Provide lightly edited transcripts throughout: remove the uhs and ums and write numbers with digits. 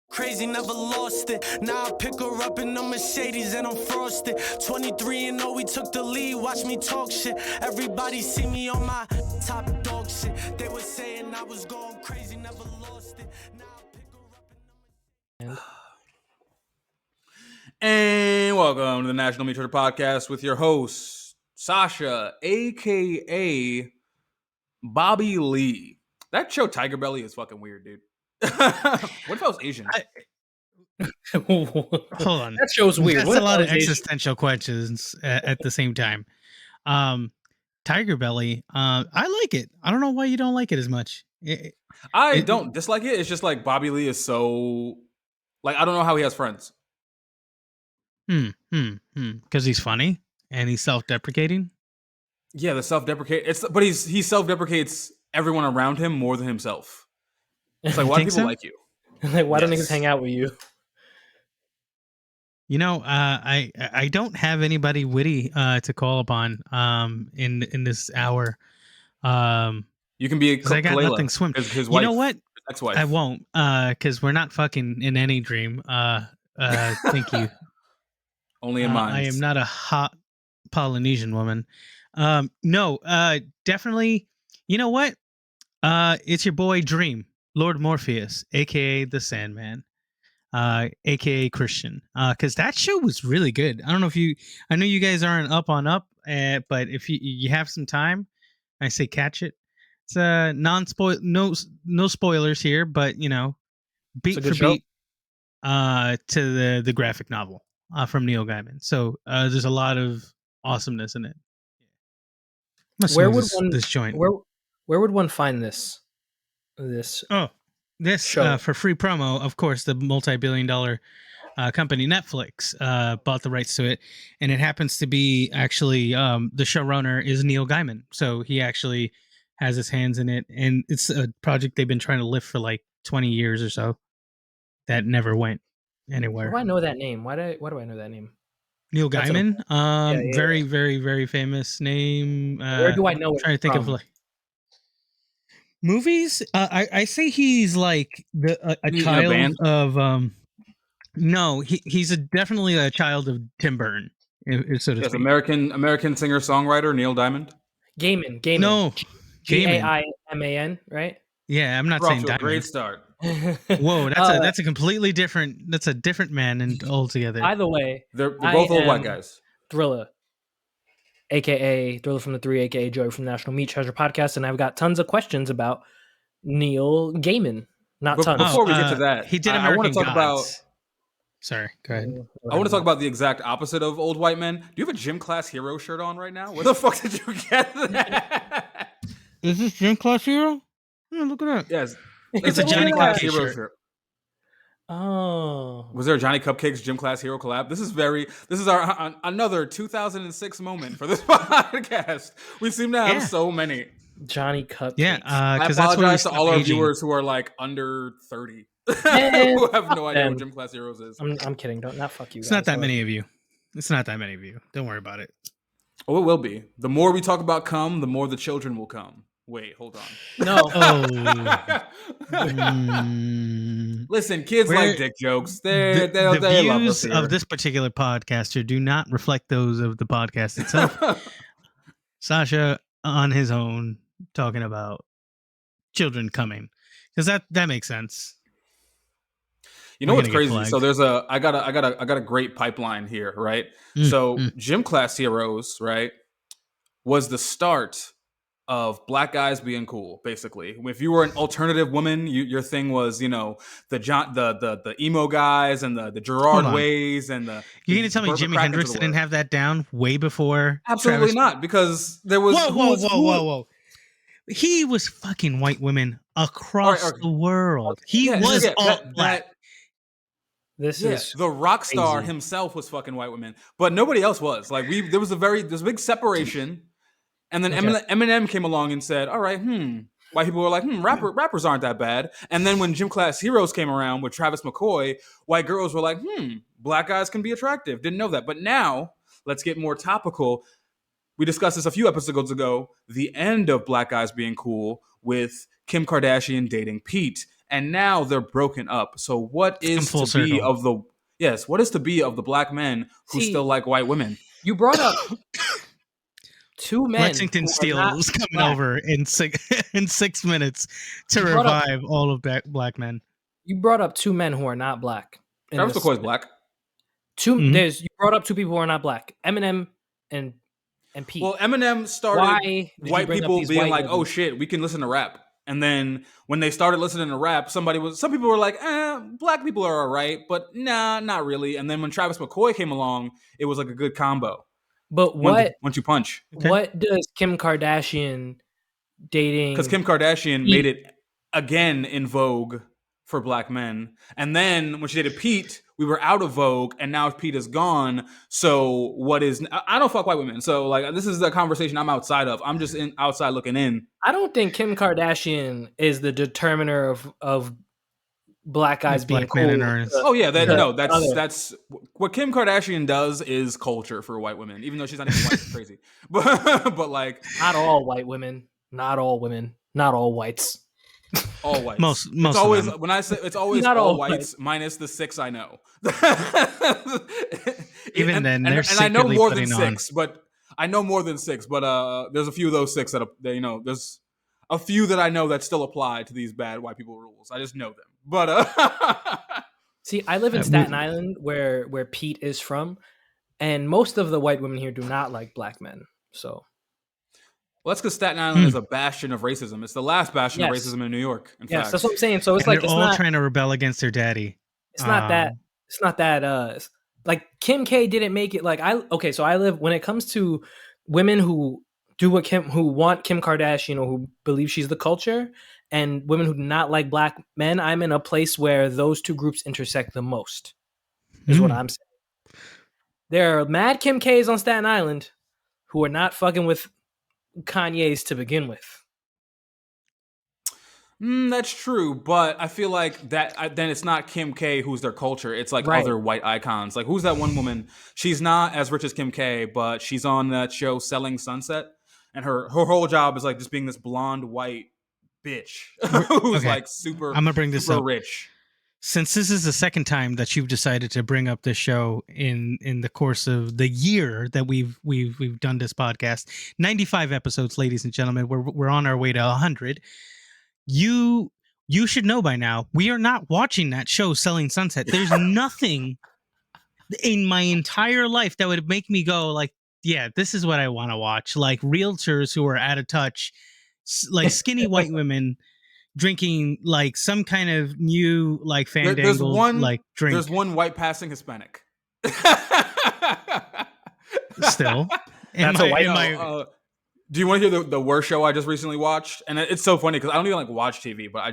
Crazy, never lost it. Now I pick her up in the Mercedes and I'm frosted. 23 and 0, we took the lead. Watch me talk shit. Everybody see me on my top dog shit. They were saying I was going crazy, never lost it. Now I pick her up in the And welcome to the National Meat Trader Podcast with your host, Sasha, a.k.a. Bobby Lee. That show Tiger Belly is fucking weird, dude. What if I was Asian? Hold on. That show's weird. That's a lot of existential questions at the same time. Tiger Belly, I like it. I don't know why you don't like it as much. I don't dislike it. It's just like Bobby Lee is so... Like, I don't know how he has friends. Because he's funny and he's self-deprecating. Yeah, the self-deprecate. But he self-deprecates everyone around him more than himself. It's like, why do people like you? Like, why don't niggas hang out with you? You know, I don't have anybody witty to call upon in this hour. You can be I got Calipari, nothing swim. His You wife, know what? His ex-wife. I won't, because we're not fucking in any dream. Thank you. Only in mine. I am not a hot Polynesian woman. No, definitely. You know what? It's your boy Dream, Lord Morpheus, aka the Sandman, aka Christian. Because that show was really good. I don't know if you. I know you guys aren't up on up, but if you have some time, I say catch it. It's no spoilers here, but you know, beat for beat, to the graphic novel from Neil Gaiman. So there's a lot of awesomeness in it. Where would one this joint? Where would one find this? This show for free promo. Of course, the multi-billion-dollar company Netflix bought the rights to it, and it happens to be actually the showrunner is Neil Gaiman, so he actually has his hands in it, and it's a project they've been trying to lift for like 20 years or so. That never went anywhere. Why do I know that name? Why do I know that name? Neil Gaiman, very, very, very famous name. Where do I know it? Trying to think of like movies. I say he's like a child of. No, he's definitely a child of Tim Burton. So to speak. American singer songwriter Neil Diamond. Gaiman. No, Gaiman, right? Yeah, I'm not saying Diamond. Great start. Whoa, that's a completely different. That's a different man and altogether. By the way, they're both old white guys. Thrillah, aka Thrillah from the Three, aka Joey from the National Meat Treasure Podcast, and I've got tons of questions about Neil Gaiman. Before we get to that, he did I want to talk about. Sorry, go ahead. I want to talk about the exact opposite of old white men. Do you have a Gym Class Hero shirt on right now? Where the fuck did you get that? Is this Gym Class Hero? Yeah, look at that. Yes. It's a Johnny Cupcake Hero shirt. Oh. Was there a Johnny Cupcakes Gym Class Hero collab? This is our another 2006 moment for this podcast. We seem to have so many. Johnny Cupcakes. Yeah, I apologize to all our viewers who are like under 30. Who have no idea what Gym Class Heroes is. I'm kidding. Not fuck you guys. It's not that many of you. It's not that many of you. Don't worry about it. Oh, it will be. The more we talk about cum, the more the children will come. Wait, hold on. No. Listen, kids like dick jokes. The views of this particular podcaster do not reflect those of the podcast itself. Sasha on his own talking about children coming, because that makes sense. You know what's crazy? So there's I got a great pipeline here, right? Gym Class Heroes, right, was the start of black guys being cool. Basically, if you were an alternative woman, your thing was, the emo guys and the Gerard Ways and the. You're gonna tell me Jimi Hendrix didn't have that down way before? Absolutely not, because there was. Whoa! He was fucking white women across the world. He was all black. This is the rock star himself was fucking white women, but nobody else was. Like there's a big separation, and then Eminem came along and said, "All right, white people were like, rappers aren't that bad." And then when Gym Class Heroes came around with Travis McCoy, white girls were like, black guys can be attractive. Didn't know that, but now let's get more topical. We discussed this a few episodes ago. The end of black guys being cool with Kim Kardashian dating Pete. and now they're broken up. So what Come is full to be circle. of the what is to be of the black men who See, still like white women? You brought up two men Lexington who are Steele not is coming black. over in 6 minutes to You brought up- revive all of black men. You brought up two men who are not black. in Travis this- McCoy is black. You brought up two people who are not black. Eminem and Pete. Well, Eminem started Why did you white bring up people these being white like, women? "Oh shit, we can listen to rap." And then when they started listening to rap, some people were like, black people are all right, but nah, not really. And then when Travis McCoy came along, it was like a good combo. But One two punch. what does Kim Kardashian dating? Because Kim Kardashian Pete- made it again in vogue for black men. And then when she dated Pete, we were out of vogue, and now Pete is gone. So I don't fuck white women. So like this is a conversation I'm outside of. I'm just outside looking in. I don't think Kim Kardashian is the determiner of black guys being Black cool. men in earnest. Oh yeah, Yeah. that's what Kim Kardashian does is culture for white women, even though she's not even white. It's crazy, but like Not all white women, not all women, not all whites. all whites. Most it's of always them. when I say it's always Not all all whites minus the 6 I know. Even then, they're and I know secretly more than putting on. 6, but I know more than 6. But there's a few of those 6 that there's a few that I know that still apply to these bad white people rules. I just know them. But See, I live in Staten Island, where Pete is from, and most of the white women here do not like black men. So well, that's because Staten Island is a bastion of racism. It's the last bastion of Yes. racism in New York. In yes, fact, that's what I'm saying. So it's And like they're all trying to rebel against their daddy. it's not that like Kim K didn't make it like so I live when it comes to women who want Kim Kardashian or who believe she's the culture, and women who do not like black men, I'm in a place where those two groups intersect the most. Is what I'm saying. There are mad Kim K's on Staten Island who are not fucking with Kanye's to begin with. That's true, but I feel like then it's not Kim K who's their culture. It's like Right. other white icons. Like who's that one woman? She's not as rich as Kim K, but she's on that show Selling Sunset, and her whole job is like just being this blonde white bitch who's Okay. like super. I'm gonna bring this super up. rich. Since this is the second time that you've decided to bring up this show in the course of the year that we've done this podcast, 95 episodes, ladies and gentlemen, we're on our way to 100. You should know by now, we are not watching that show, Selling Sunset. There's nothing in my entire life that would make me go like, yeah, this is what I want to watch. Like realtors who are out of touch, like skinny white women drinking like some kind of new like fandangled like drink. There's one white passing Hispanic. Still. That's a white- Do you want to hear the worst show I just recently watched? And it's so funny because I don't even like watch TV, but I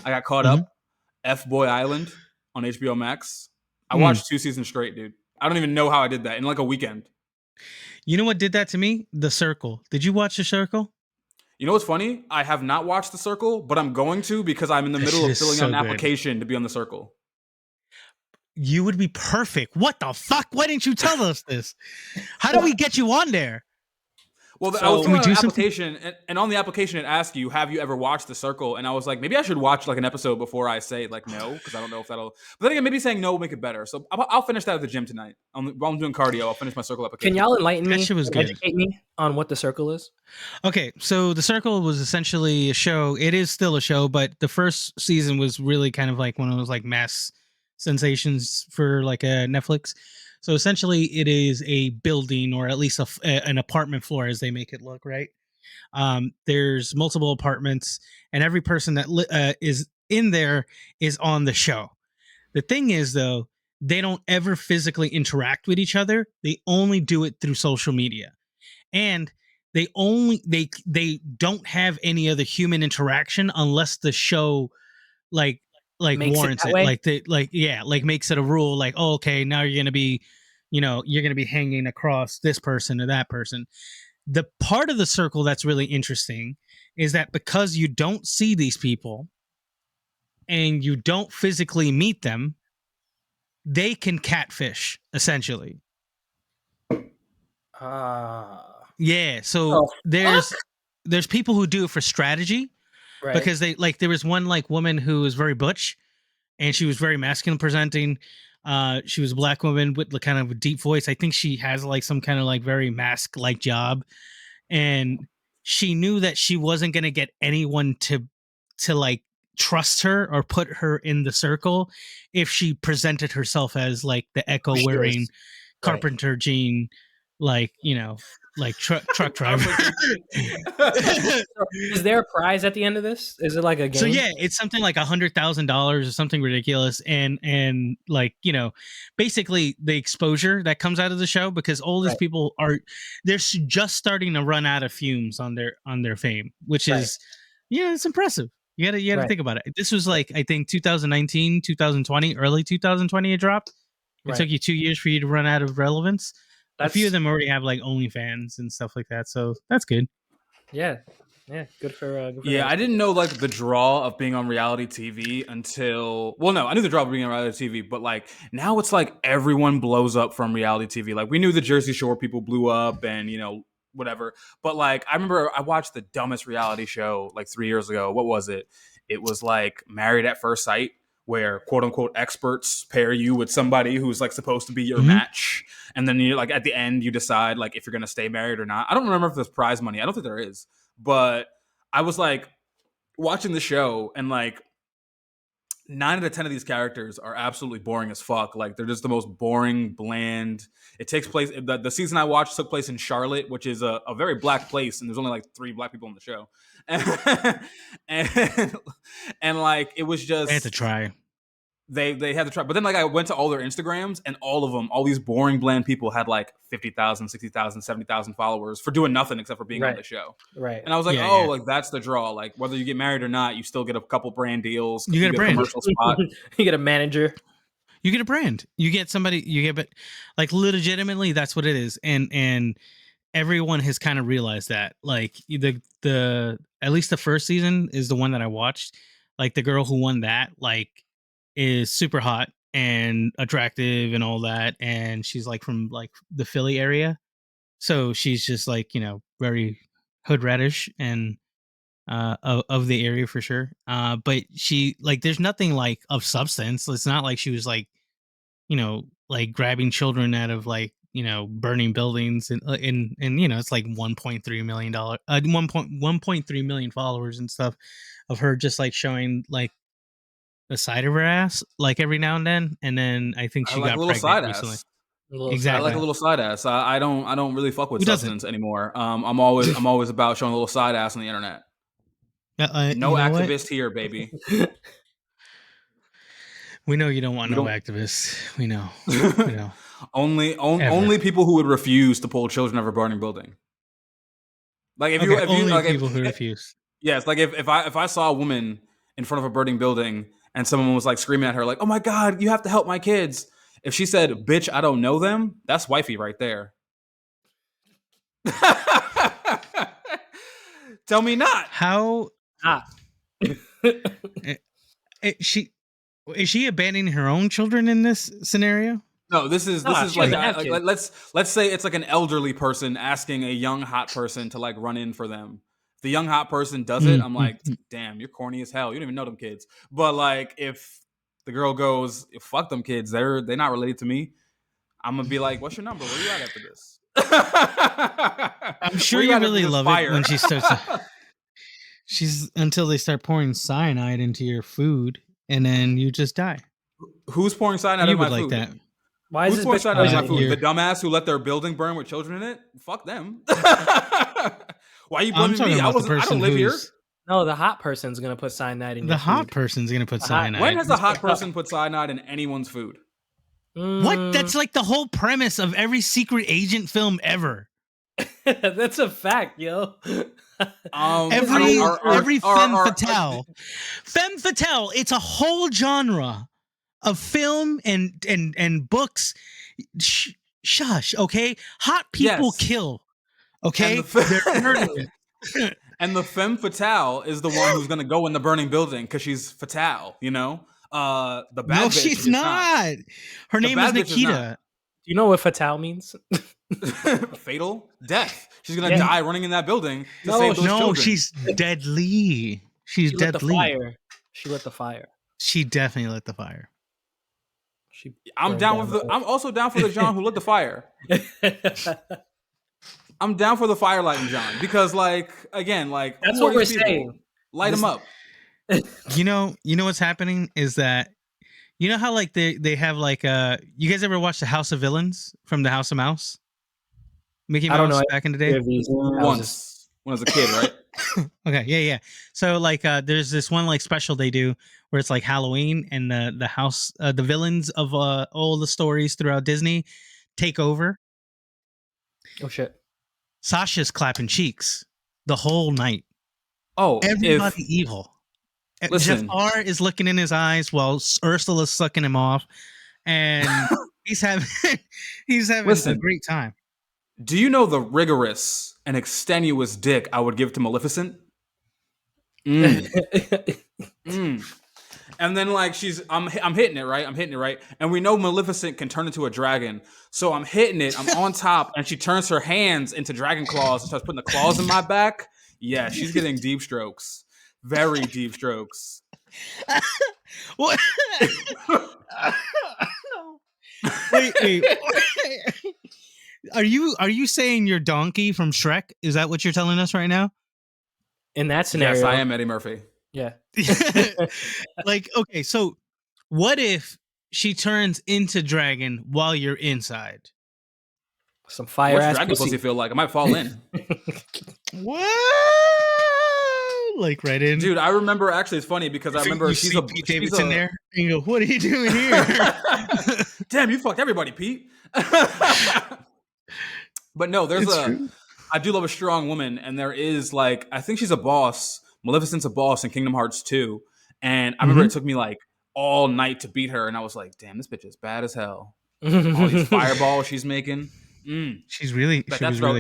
got caught up. F-Boy Island on HBO Max. I watched 2 seasons straight, dude. I don't even know how I did that in like a weekend. You know what did that to me? The Circle. Did you watch The Circle? You know what's funny? I have not watched The Circle, but I'm going to because I'm in the That middle shit of is filling so out an good. application to be on The Circle. You would be perfect. What the fuck? Why didn't you tell us this? How do we get you on there? Well, I So- was Can we filling out do an application, and on the application it asked you, have you ever watched The Circle? And I was like, maybe I should watch like an episode before I say like no, because I don't know if that'll. But then again, maybe saying no will make it better. So I'll finish that at the gym tonight. While I'm doing cardio, I'll finish my Circle application. Can y'all enlighten That me? shit was and good. Educate me on what The Circle is? Okay, so The Circle was essentially a show. It is still a show, but the first season was really kind of like one of those like mass sensations for like a Netflix. So essentially, it is a building, or at least an apartment floor, as they make it look, right? There's multiple apartments, and every person that is in there is on the show. The thing is, though, they don't ever physically interact with each other. They only do it through social media, and they don't have any other human interaction unless the show like Makes it warrants that it. way? Like makes it a rule. Like, oh, okay, now you're gonna be hanging across this person or that person. The part of The Circle that's really interesting is that because you don't see these people and you don't physically meet them, they can catfish essentially. Yeah, so Oh, there's people who do it for strategy. Right. because they like there was one like woman who was very butch and she was very masculine presenting. She was a black woman with the kind of a deep voice. I think she has like some kind of like very mask like job, and she knew that she wasn't going to get anyone to like trust her or put her in the circle if she presented herself as like the echo She wearing is. carpenter gene, like like truck driver. Is there a prize at the end of this? Is it like a game? So yeah, it's something like $100,000 or something ridiculous, and like basically the exposure that comes out of the show, because all these Right. people they're just starting to run out of fumes on their fame, which Right. is it's impressive. You gotta Right. think about it. This was like I think 2019, 2020, early 2020 it dropped. It Right. took you 2 years for you to run out of relevance. A few of That's- them already have like OnlyFans and stuff like that, so that's good. Yeah. Good for Yeah, them. I didn't know like the draw of being on reality TV until no, I knew the draw of being on reality TV, but like now it's like everyone blows up from reality TV. Like we knew the Jersey Shore people blew up and whatever. But like I remember I watched the dumbest reality show like 3 years ago. What was it? It was like Married at First Sight, where quote unquote experts pair you with somebody who's like supposed to be your Mhm. match, and then you like at the end you decide like if you're gonna stay married or not. I don't remember if there's prize money. I don't think there is, but I was like watching the show and like 9 out of 10 of these characters are absolutely boring as fuck. Like they're just the most boring, bland. It takes place. The season I watched took place in Charlotte, which is a very black place, and there's only like 3 black people on the show, and like it was just I had to try. They had to try, but then like I went to all their Instagrams, and all of them, all these boring, bland people had like 50,000, 60,000, 70,000 followers for doing nothing except for being on Right. the show. Right. And I was like, Yeah, oh, yeah. like that's the draw. Like whether you get married or not, you still get a couple brand deals. You get a brand. commercial spot. You get a manager. You get a brand. You get somebody. You get, but like legitimately, that's what it is. And everyone has kind of realized that. Like the at least the first season is the one that I watched. Like the girl who won that like is super hot and attractive and all that, and she's like from like the Philly area, so she's just like very hood radish and of the area for sure. But she like there's nothing like of substance. It's not like she was like like grabbing children out of like burning buildings and it's like $1.3 million 1.3 million followers and stuff of her just like showing like the side of her ass like every now and then I think she I like got a little pregnant side recently. ass. Exactly. I like a little side ass. I don't really fuck with Who doesn't? substance anymore. I'm always about showing a little side ass on the internet. No you know what? activist here, baby. We know you don't want We no don't- activists. We know. We know. Only people who would refuse to pull children out of a burning building. Like if you only like people if, who refuse. yes, like if I saw a woman in front of a burning building and someone was like screaming at her like, "Oh my god, you have to help my kids." If she said, "Bitch, I don't know them," that's wifey right there. Tell me not. How Ah. is she abandoning her own children in this scenario? No, this is she like, doesn't have like kids. let's say it's like an elderly person asking a young hot person to like run in for them. If the young hot person does it, I'm like, damn, you're corny as hell. You don't even know them kids. But like if the girl goes, fuck them kids, they're not related to me, I'm gonna be like, what's your number? Where you at after this? I'm sure Where you at after really this love fire? it when she starts. She's until they start pouring cyanide into your food, and then you just die. Who's pouring cyanide You in my would like food? that. Why is Who's this pouring bitch cyanide in my poisoning food? you? The dumbass who let their building burn with children in it? Fuck them. Why are you I'm blaming talking me? about the I person don't live here. who's No, the hot person's gonna put cyanide in the your hot food. person's gonna put The hot- cyanide. When has a hot person put cyanide in anyone's food? What? That's like the whole premise of every secret agent film ever. That's a fact, yo. Every femme fatale. Femme fatale, it's a whole genre of film and books. Shush, okay? Hot people Yes. kill. Okay? And the They're murdering. And the femme fatale is the one who's gonna go in the burning building because she's fatale, you know? The bad No, bitch she's is not. Her name is bad bitch is Nikita. not. Do you know what fatale means? Fatal death. She's gonna Yeah. die running in that building to No, save those No, children. she's deadly. She's She lit the deadly. fire. She lit the fire. She definitely lit the fire. She I'm burned down down with the. I'm also down for the John who lit the fire. the- I'm down for the fire lighting John because, like, again, like That's who what are we're these people? saying. Light them up. You know what's happening is that you know how like they have like you guys ever watch the House of Villains from the House of Mouse? Mickey I don't Mouse know. back in the Any day? of these houses. Once when I was a kid, right? Okay, yeah. So like there's this one like special they do where it's like Halloween and the house the villains of all the stories throughout Disney take over. Oh shit. Sasha's clapping cheeks the whole night. Oh, Everybody evil. Listen. Jafar is looking in his eyes while Ursula's sucking him off, and he's having a Listen. great time. Do you know the rigorous and extenuous dick I would give to Maleficent? And then like I'm hitting it right. I'm hitting it right, and we know Maleficent can turn into a dragon. So I'm hitting it. I'm on top, and she turns her hands into dragon claws and starts putting the claws in my back. Yeah, she's getting deep strokes, very deep strokes. What? Wait. Are you saying you're Donkey from Shrek? Is that what you're telling us right now? In that scenario, Yes, I am Eddie Murphy. Yeah. Like, okay, so what if she turns into dragon while you're inside? Some fire What's ass dragon pussy pussy. feel like? I might fall in. What? Like right in, Dude, I remember actually it's funny because I remember you she's see a Pete she's Davidson a, there, and you go, "What are you doing here?" Damn, you fucked everybody, Pete. But no, I do love a strong woman, and there is like I think she's a boss. Maleficent's a boss in Kingdom Hearts 2. And I remember it took me like all night to beat her, and I was like, damn, this bitch is bad as hell. All these fireballs she's making. She was really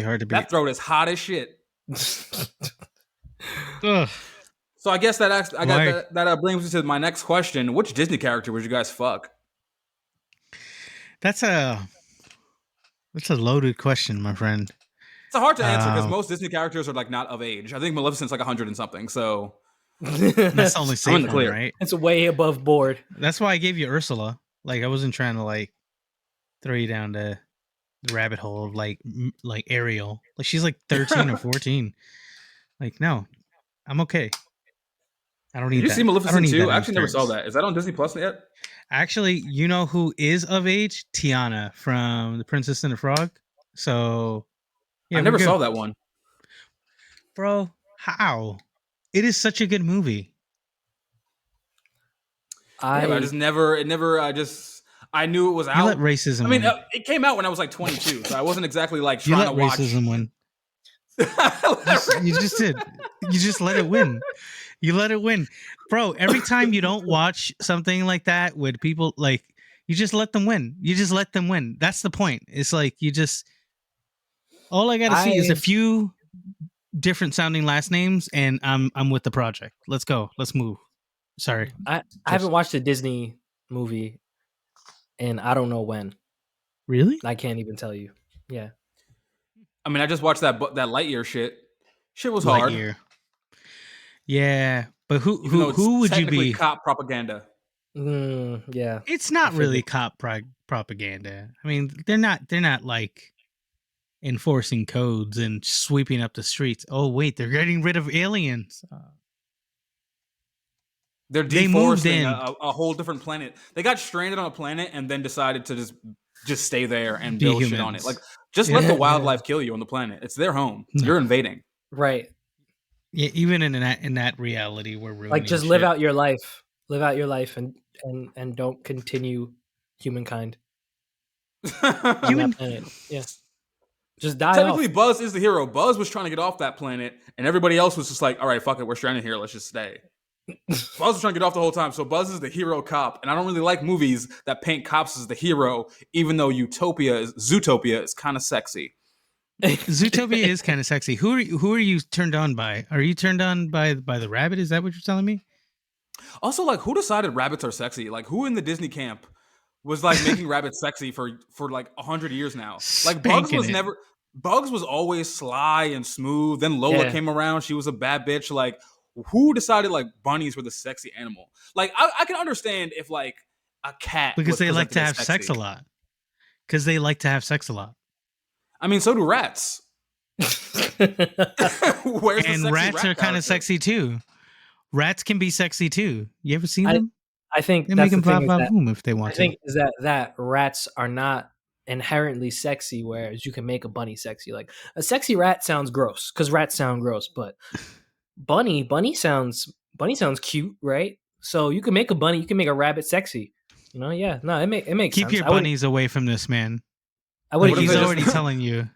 hard to beat. That throat is hot as shit. Ugh. So I guess that brings me to my next question. Which Disney character would you guys fuck? That's a loaded question, my friend. It's hard to answer because most Disney characters are like not of age. I think Maleficent's like 100 and something. So that's the only safe one, clear. right? It's way above board. That's why I gave you Ursula. Like I wasn't trying to like throw you down the rabbit hole of like Ariel. Like she's like 13 or 14. Like no, I'm okay. I don't need that. Did you see Maleficent 2? I actually never saw that. that. Is that on Disney Plus yet? Actually, you know who is of age? Tiana from The Princess and the Frog. So yeah, I never saw that one. Bro, how? It is such a good movie. I knew it was out. You let racism win. it came out when I was like 22, so I wasn't exactly like trying to watch. Racism win. You just did. You just let it win. You let it win. Bro, every time you don't watch something like that with people, like, you just let them win. You just let them win. That's the point. It's like, all I gotta see is a few different sounding last names, and I'm with the project. Let's go. Let's move. Sorry. I haven't watched a Disney movie and I don't know when. Really? I can't even tell you. Yeah. I mean, I just watched that Lightyear shit. Shit was hard. Lightyear. Yeah, but who would you be? Cop propaganda. Yeah. It's not really cop propaganda. I mean, they're not like enforcing codes and sweeping up the streets. Oh wait, they're getting rid of aliens. They're deforesting a whole different planet. They got stranded on a planet and then decided to just stay there and build shit on it. Like, just let the wildlife kill you on the planet. It's their home. No. You're invading. Right. Yeah, even in that reality, we're ruining. Like, just live out your life. Live out your life and don't continue humankind. Planet. Yeah. Just die. Technically, Buzz is the hero. Buzz was trying to get off that planet, and everybody else was just like, "All right, fuck it, we're stranded here. Let's just stay." Buzz was trying to get off the whole time, so Buzz is the hero cop, and I don't really like movies that paint cops as the hero, even though Zootopia is kind of sexy. Zootopia is kind of sexy. Who are you turned on by? Are you turned on by the rabbit? Is that what you're telling me? Also, like, who decided rabbits are sexy? Like, who in the Disney camp was like making rabbits sexy for like 100 years now? Like, Bugs was always sly and smooth. Then Lola came around. She was a bad bitch. Like, who decided like bunnies were the sexy animal? Like I can understand if like a cat Because was they like presented to as have sex sexy. a lot. Because they like to have sex a lot. I mean, so do rats. Where's the And sexy rats rat are kind character? of sexy too. Rats can be sexy too. You ever seen I them? I think They make that's the them thing pop is pop that boom if they I want to. think is that rats are not inherently sexy, whereas you can make a bunny sexy. Like a sexy rat sounds gross because rats sound gross, but bunny sounds cute, right? So you can make a bunny, you can make a rabbit sexy. Yeah, no, it makes Keep sense. your bunnies away from this man. I Like What if wouldn't he's they use it. just- already telling you.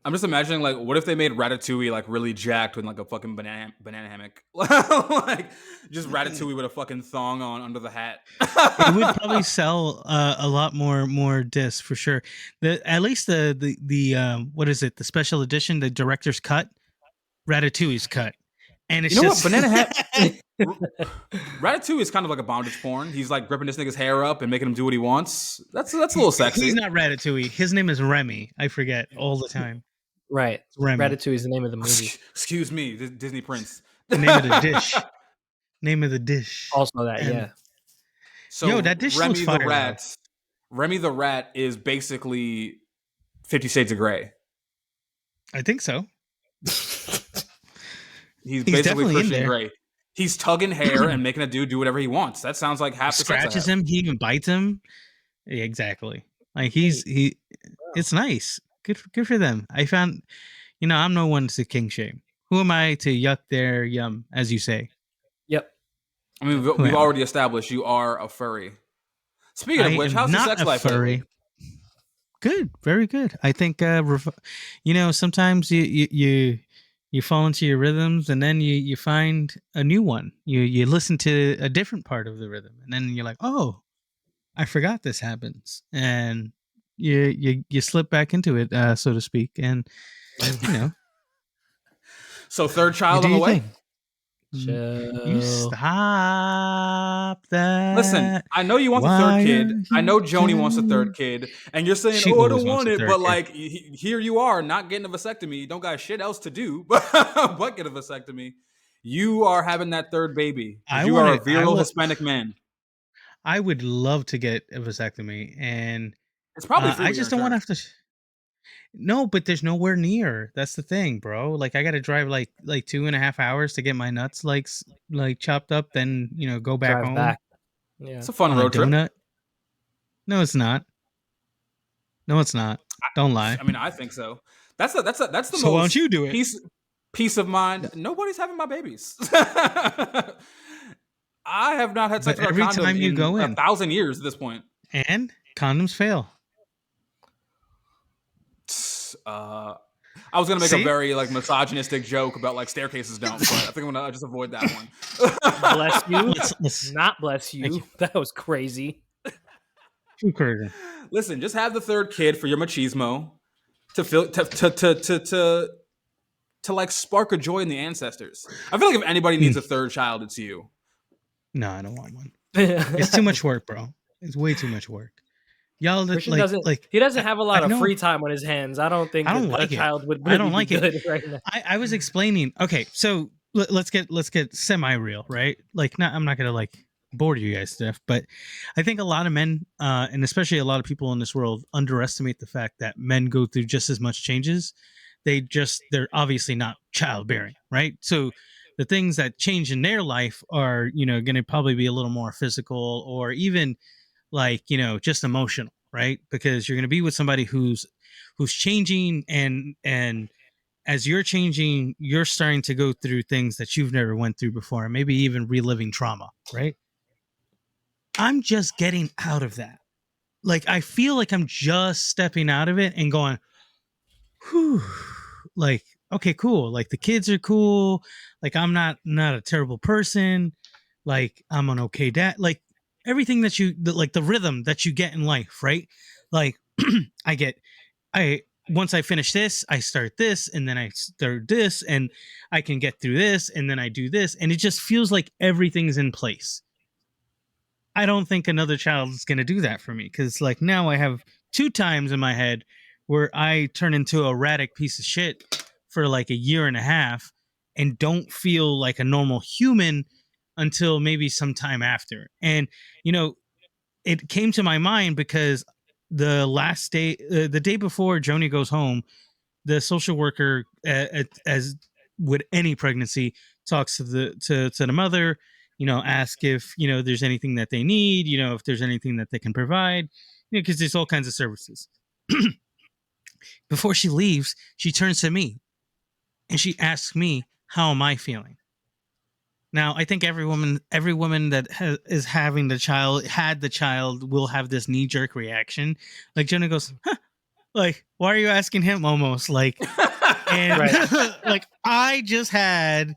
I'm just imagining like, what if they made Ratatouille like really jacked with like a fucking banana hammock, like just Ratatouille with a fucking thong on under the hat. It would probably sell a lot more discs for sure. At least the what is it? The special edition, the director's cut, Ratatouille's cut, and it's You know what? just Ratatouille is kind of like a bondage porn. He's like gripping this nigga's hair up and making him do what he wants. That's a little sexy. He's not Ratatouille. His name is Remy. I forget all the time. Right. Remy. Ratatouille is the name of the movie. Excuse me, Disney Prince. The name of the dish. Name of the dish. Also that, And- yeah. So Yo, that dish looks fire, though. Remy the rat is basically 50 Shades of Grey. I think so. He's He's basically definitely in Christian there. Grey. He's tugging hair and making a dude do whatever he wants. That sounds like half the sex I Scratches have. him. He even bites him. Yeah, exactly. Like he. It's nice. Good for them. I found. I'm no one to king shame. Who am I to yuck their yum, as you say? Yep. I mean, Who we've am I? already established you are a furry. Speaking of I which, am how's the not sex a life furry. lately? Good, very good. I think sometimes you fall into your rhythms and then you find a new one. You listen to a different part of the rhythm and then you're like, oh, I forgot this happens, and you slip back into it, so to speak, and So third you child do on the your way. thing. Chill. You stop that. Listen, I know you want the Why third kid. are I know you Joni wants a doing- third kid, and you're saying, She "Oh, I always don't wants want a it," third but kid. like here you are, not getting a vasectomy. You don't got shit else to do, but get a vasectomy. You are having that third baby. 'Cause you are a virile Hispanic man. I would love to get a vasectomy, and It's probably free. I with your just don't want to insurance. have to. No, but there's nowhere near. That's the thing, bro. Like I got to drive like 2.5 hours to get my nuts like chopped up, then go back Drive home back. Yeah. It's a fun on road a trip. donut. No, it's not. No, it's not. Don't lie. I mean, I think so. That's the So most. why don't you do it? Peace of mind. Nobody's having my babies. I have not had sex But with a every condom time you in go in. 1,000 years at this point. And condoms fail. I was gonna make See? a very like misogynistic joke about like staircases don't, but I think I'm gonna just avoid that one. Bless you. Let's Not bless you. That was crazy. too crazy. Listen, just have the third kid for your machismo to feel to like spark a joy in the ancestors. I feel like if anybody needs a third child, it's you. No, I don't want one. It's too much work, bro. It's way too much work. Y'all Christian like doesn't. like He doesn't have a lot I of know. free time on his hands. I don't think I don't that like a it. child would I don't really like be it. good right now. I was explaining. Okay, so let's get semi real, right? Like, I'm not gonna like bore you guys to death, but I think a lot of men, and especially a lot of people in this world, underestimate the fact that men go through just as much changes. They're obviously not childbearing, right? So the things that change in their life are, going to probably be a little more physical or even like, just emotional, right? Because you're going to be with somebody who's changing, and as you're changing, you're starting to go through things that you've never went through before, and maybe even reliving trauma, right? I'm just getting out of that. Like, I feel like I'm just stepping out of it and going, whew, like, okay, cool. Like the kids are cool. Like I'm not a terrible person. Like I'm an okay dad. Like everything that like the rhythm that you get in life, right? Like once I finish this, I start this, and then I start this, and I can get through this, and then I do this, and it just feels like everything's in place. I don't think another child is going to do that for me, because like now I have 2 times in my head where I turn into a erratic piece of shit for like a year and a half, and don't feel like a normal human until maybe some time after. And it came to my mind because the last day, the day before Joni goes home, the social worker, as with any pregnancy, talks to the mother, ask if there's anything that they need, if there's anything that they can provide, because there's all kinds of services. Before she leaves, she turns to me and she asks me, how am I feeling? Now, I think every woman that is having had the child will have this knee jerk reaction. Like Jonah goes, huh, like, why are you asking him? Almost like, and like, I just had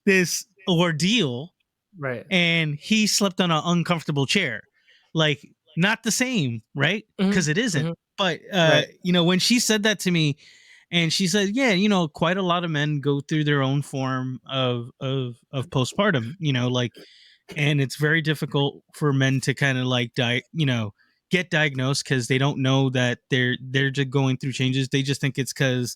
this ordeal, Right. and he slept on an uncomfortable chair. Like, not the same, right? Because it isn't. Mhm. But Right. when she said that to me, and she said, yeah, quite a lot of men go through their own form of postpartum, like, and it's very difficult for men to kind of like get diagnosed because they don't know that they're just going through changes. They just think it's because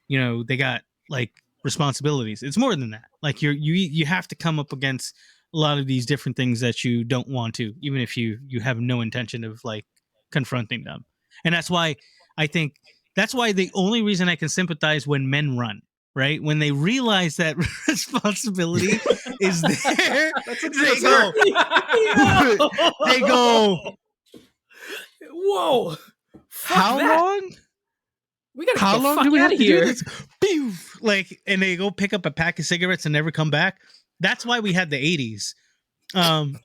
they got like responsibilities. It's more than that. Like you have to come up against a lot of these different things that you don't want to, even if you have no intention of like confronting them. And that's why the only reason I can sympathize when men run, right? When they realize that responsibility is there, they go, they go, whoa, fuck how that. long? We gotta How get the long fuck do we have outta to here. do this? Pew! Like, and they go pick up a pack of cigarettes and never come back. That's why we had the 80s.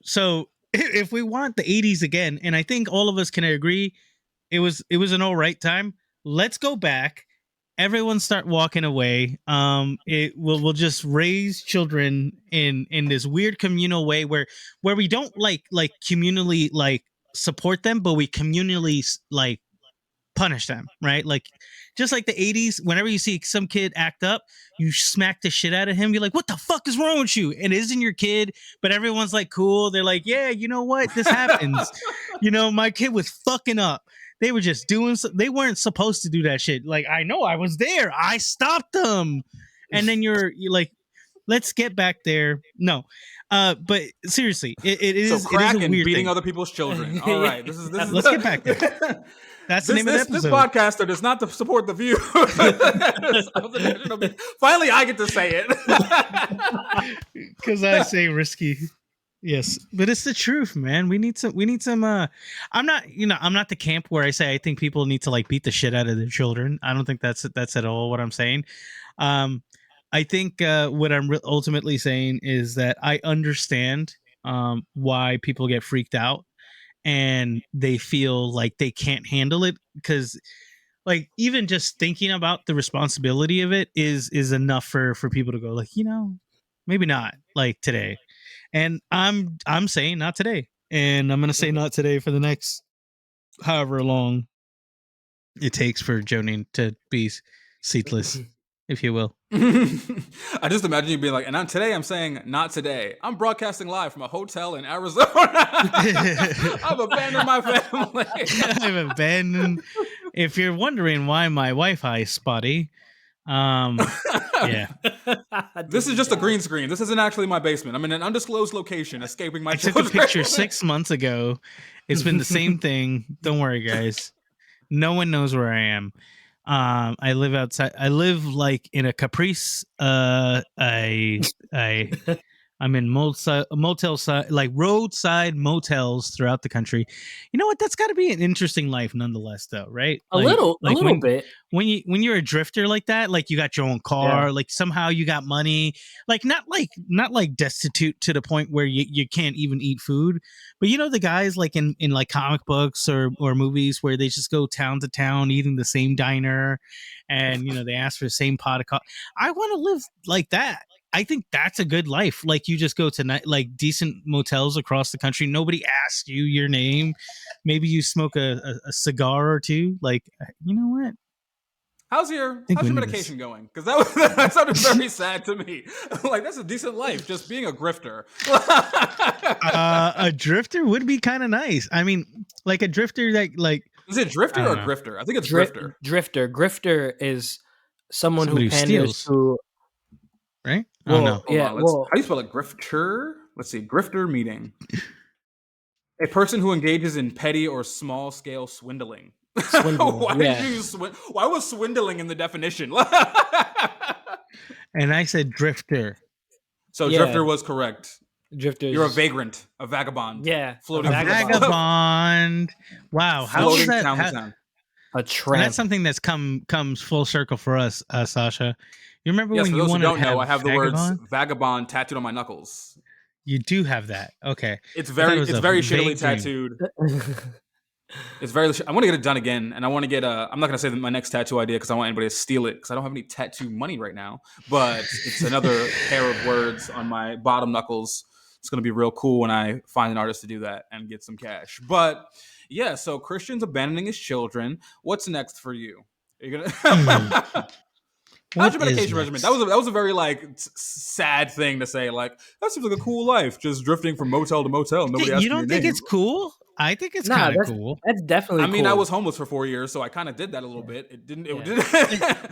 So if we want the 80s again, and I think all of us can agree it was an all right time, let's go back. Everyone start walking away. We'll just raise children in this weird communal way where we don't like communally like support them, but we communally like punish them, right? Like just like the 80s, whenever you see some kid act up, you smack the shit out of him. You're like, what the fuck is wrong with you? And it isn't your kid, but everyone's like cool. They're like, yeah, you know what? This happens. My kid was fucking up. They were just doing they weren't supposed to do that shit. Like, I know, I was there. I stopped them. And then you're like, let's get back there. No. But seriously, it is crack a and weird beating thing. other people's children. All right, this is Let's get back there. That's the name of the episode. This podcaster does not support the view of the National Beach. Finally, I get to say it because I say risky. Yes, but it's the truth, man. We need some. I'm not the camp where I say I think people need to like beat the shit out of their children. I don't think that's at all what I'm saying. I think what I'm ultimately saying is that I understand why people get freaked out and they feel like they can't handle it, because like even just thinking about the responsibility of it is enough for people to go like, maybe not like today. And I'm saying not today, and I'm gonna say not today for the next however long it takes for Joni to be seatless, if you will. I just imagine you being like, and today I'm saying not today. I'm broadcasting live from a hotel in Arizona. I've abandoned my family. I've abandoned. If you're wondering why my Wi-Fi is spotty, yeah. This is just a green screen. This isn't actually my basement. I'm in an undisclosed location, escaping my. I took a picture 6 months ago. It's been the same thing. Don't worry, guys. No one knows where I am. I live outside. I live like in a Caprice. I'm in motel side, like roadside motels throughout the country. You know what? That's got to be an interesting life, nonetheless, though, right? A little bit. When you're a drifter like that, like you got your own car, like somehow you got money, like not like destitute to the point where you can't even eat food. But the guys like in like comic books or movies where they just go town to town eating the same diner, and they ask for the same pot of coffee. I want to live like that. I think that's a good life. Like you just go to like decent motels across the country. Nobody asks you your name. Maybe you smoke a cigar or two. Like, you know what? How's your medication going? Because that sounded very sad to me. Like, that's a decent life, just being a grifter. A drifter would be kind of nice. I mean, like a drifter like is it drifter or grifter? I think it's grifter. Grifter is someone Somebody who panders steals. to. right? Well, Oh no. Hold yeah. on. Well, How do you spell it? Grifter? Let's see. Grifter meaning. A person who engages in petty or small scale swindling. swindling. Why Yeah. did you why was swindling in the definition? And I said drifter. So Yeah. drifter was correct. Drifters. You're a vagrant, a vagabond. Yeah. Floating A from vagabond. Wow. How is floating that? town to how- town. A and tramp. that's something that's comes full circle for us, Sasha. You remember Yes, when for you those who wanted don't to have know, I have the vagabond? words vagabond tattooed on my knuckles. You do have that. Okay. It's I thought very it was it's a very vague shittily dream. tattooed. It's very. I want to get it done again, and I want to get a. I'm not gonna say my next tattoo idea because I don't want anybody to steal it because I don't have any tattoo money right now. But it's another pair of words on my bottom knuckles. It's gonna be real cool when I find an artist to do that and get some cash. But yeah, so Christian's abandoning his children. What's next for you? Are you gonna? What How's your is medication regimen? next? That was a very like sad thing to say. Like that seems like a cool life, just drifting from motel to motel. Nobody asking You don't your think name. it's cool? I think it's Nah, kind of that's cool. that's definitely. I mean, cool. I was homeless for 4 years, so I kind of did that a little bit. It didn't. It Yeah. didn't. Well,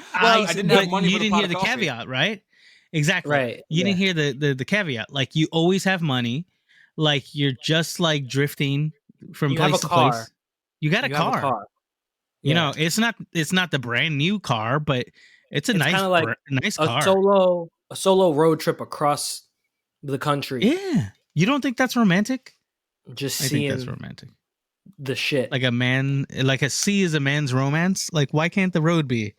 I didn't but have money. You for the didn't pot hear of the coffee. caveat, right? Exactly. Right, You didn't hear the caveat. Like you always have money. Like you're just like drifting from You have place a to place. car. You got a You have car. a car. You Yeah. know, it's not the brand new car, but it's a It's nice kinda like nice a car. solo road trip across the country. Yeah. You don't think that's romantic? Just I think that's seeing romantic. the shit. Like a sea is a man's romance. Like why can't the road be?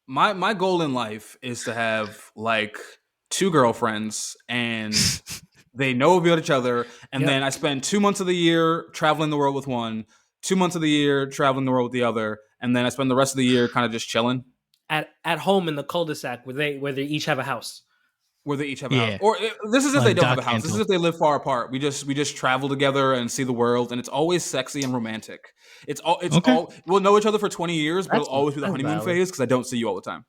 My goal in life is to have like 2 girlfriends, and they know about each other, and Yep. then I spend 2 months of the year traveling the world with one, 2 months of the year traveling the world with the other, and then I spend the rest of the year kind of just chilling. At home in the cul-de-sac where they each have a house. Where they each have a Yeah. house, or this is if they Like don't have a Doc house. This is Antle. if they live far apart. We just travel together and see the world, and it's always sexy and romantic. It's Okay. all we'll know each other for 20 years, but That's- it'll always be the that's honeymoon valid. phase because I don't see you all the time.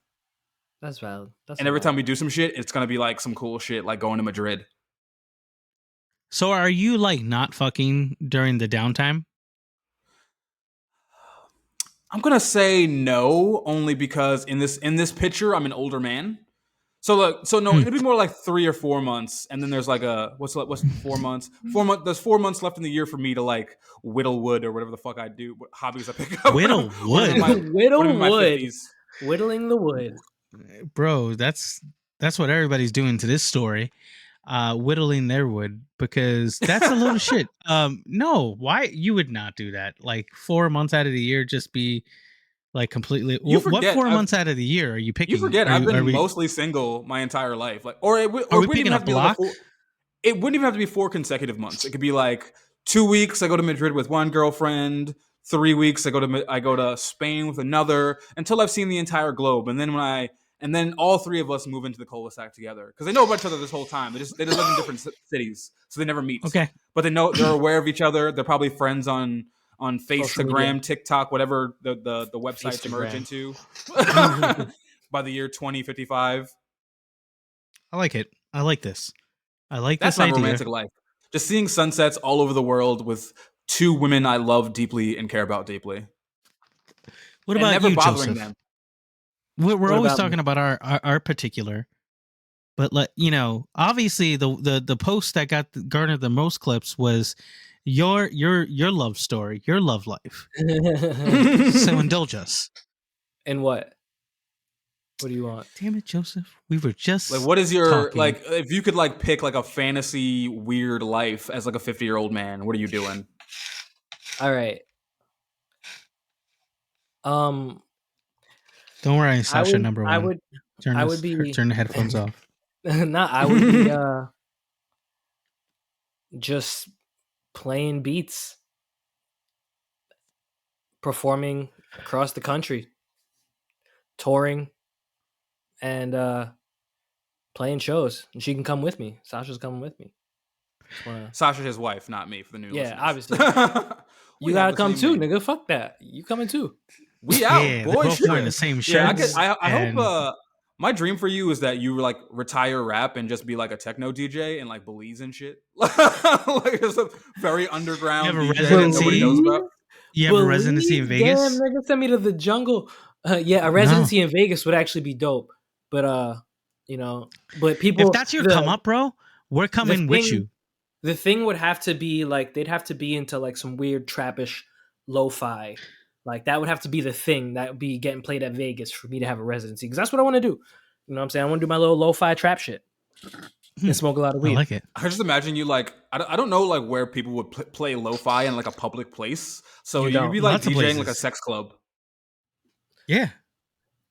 That's valid. That's And every valid. time we do some shit, it's gonna be like some cool shit, like going to Madrid. So are you like not fucking during the downtime? I'm gonna say no, only because in this picture, I'm an older man. So no, it'd be more like 3 or 4 months, and then there's like what's 4 months? 4 months. There's 4 months left in the year for me to like whittle wood or whatever the fuck I do, what hobbies I pick up. Whittle when I'm in my- wood? Whittle when I'm in my wood. 50s. Whittling the wood. Bro, that's what everybody's doing to this story. Whittling their wood, because that's a load of shit. No, why you would not do that? Like 4 months out of the year, just be like completely. You What forget, 4 I've- months out of the year are you picking? You forget, Are I've you- are been we- mostly single my entire life. Like, or Are we wouldn't picking even a have to be like block? it wouldn't even have to be 4 consecutive months. It could be like 2 weeks I go to Madrid with one girlfriend, 3 weeks I go to Spain with another, until I've seen the entire globe, and then all 3 of us move into the cul-de-sac together because they know about each other this whole time. They just live in different cities, so they never meet. Okay. But they're aware of each other. They're probably friends on Social Instagram, media. TikTok, whatever the websites emerge Instagram. into by the year 2055. I like it. I like this. I like That's this my idea. romantic life. Just seeing sunsets all over the world with 2 women I love deeply and care about deeply. What And about never you, bothering Joseph? them. We're What always about me? talking about our particular, but obviously the post that garnered the most clips was your love story, your love life. So indulge us. And what? What do you want? Damn it, Joseph. We were just Like, what is your talking. like? If you could like pick like a fantasy weird life as like a 50-year-old man, what are you doing? All right. Don't worry, Sasha. Number one. I would be turn the headphones off. I would be just playing beats, performing across the country, touring, and playing shows. And she can come with me. Sasha's coming with me. Just wanna- Sasha, his wife, not me, for the new Yeah, listeners. obviously. We You have gotta the come same too, name. nigga. Fuck that. You coming too. We out, Yeah, they're boy. both shit. wearing the same Yeah, shirts. I and- hope. My dream for you is that you like retire rap and just be like a techno DJ and like Belize and shit. Like just a very underground You have a DJ that nobody residency? knows about. You have a residency in Believe- Vegas? Damn, nigga, send me to the jungle. Yeah, a residency in Vegas would actually be dope. But you know. But people, If that's your come up, bro, we're coming with you. The thing would have to be like they'd have to be into like some weird trappish lo-fi. Like that would have to be the thing that would be getting played at Vegas for me to have a residency, because that's what I want to do. You know what I'm saying? I want to do my little lo-fi trap shit and smoke a lot of I weed. like it. I just imagine you like I don't know like where people would play lo-fi in like a public place. So You you'd don't. be like Lots of DJing like a places. sex club. Yeah.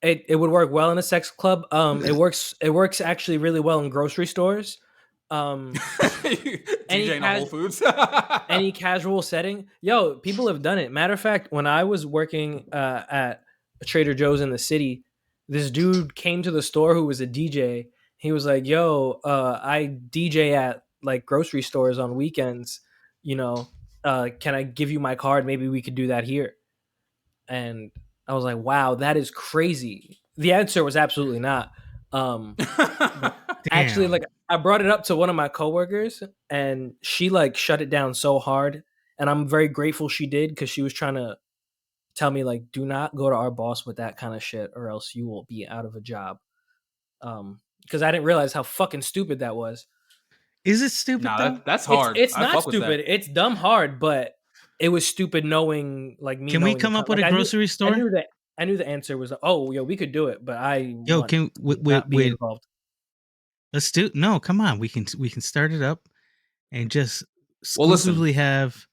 It would work well in a sex club. It works actually really well in grocery stores. DJing at Whole Foods. Any casual setting. Yo, people have done it. Matter of fact, when I was working at Trader Joe's in the city, this dude came to the store who was a DJ. He was like, yo, I DJ at like grocery stores on weekends. You know, can I give you my card? Maybe we could do that here. And I was like, wow, that is crazy. The answer was absolutely not. Actually, like I brought it up to one of my coworkers and she like shut it down so hard. And I'm very grateful she did, because she was trying to tell me like, do not go to our boss with that kind of shit or else you will be out of a job. Because I didn't realize how fucking stupid that was. Is it stupid Nah, though? that's hard. It's I not fuck with stupid. that. It's dumb hard, but it was stupid knowing like me. Can we knowing come the up con- with like, a grocery store? I knew the answer was, oh, yo, we could do it, but Yo, can not be involved. let's do no, come on. We can start it up and just Well, listen. exclusively have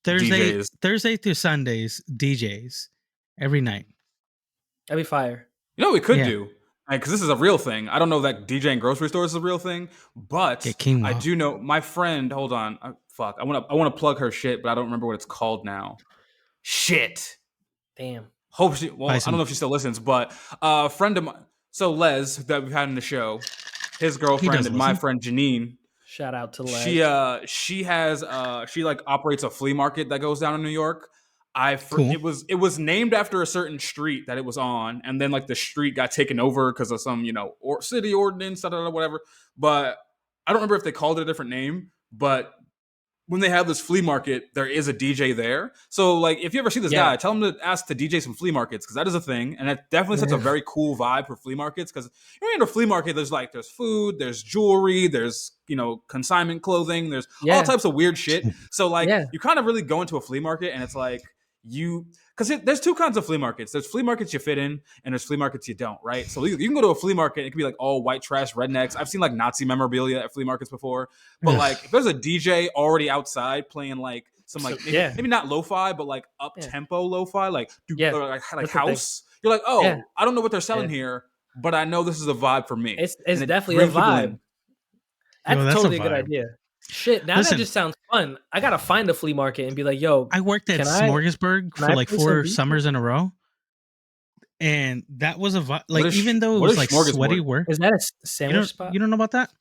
DJs. Thursday through Sundays DJs every night. That'd be fire. You know what we could Yeah. do? Because this is a real thing. I don't know that DJing grocery stores is a real thing, but Get quinoa. I do know my friend. Hold on, fuck. I want to plug her shit, but I don't remember what it's called now. Shit. Damn. Hope she. Well, Buy I some- don't know if she still listens, but a friend of mine. So Les that we've had in the show, his girlfriend does and my listen. friend Janine. Shout out to Les. She has she like operates a flea market that goes down in New York. Cool. It was named after a certain street that it was on, and then like the street got taken over because of some city ordinance, whatever. But I don't remember if they called it a different name. But when they have this flea market, there is a DJ there. So like if you ever see this guy, tell him to ask to DJ some flea markets, because that is a thing, and it definitely sets a very cool vibe for flea markets. Because in a flea market, there's food, there's jewelry, there's consignment clothing, there's all types of weird shit. So like you kind of really go into a flea market, and it's like because there's two kinds of flea markets. There's flea markets you fit in, and there's flea markets you don't, right? So you can go to a flea market, it could be like all white trash rednecks. I've seen like Nazi memorabilia at flea markets before, but like if there's a DJ already outside playing like some like maybe not lo-fi, but like up tempo lo-fi, like house. You're like, oh, I don't know what they're selling here, but I know this is a vibe for me. It's definitely a vibe. That's totally a good idea. Shit, now that just sounds fun. I gotta find a flea market and be like, yo. I worked at Smorgasburg for like 4 summers in a row. And that was a vibe. Like, even though it was like sweaty work. Is that a sandwich spot? You don't know about that?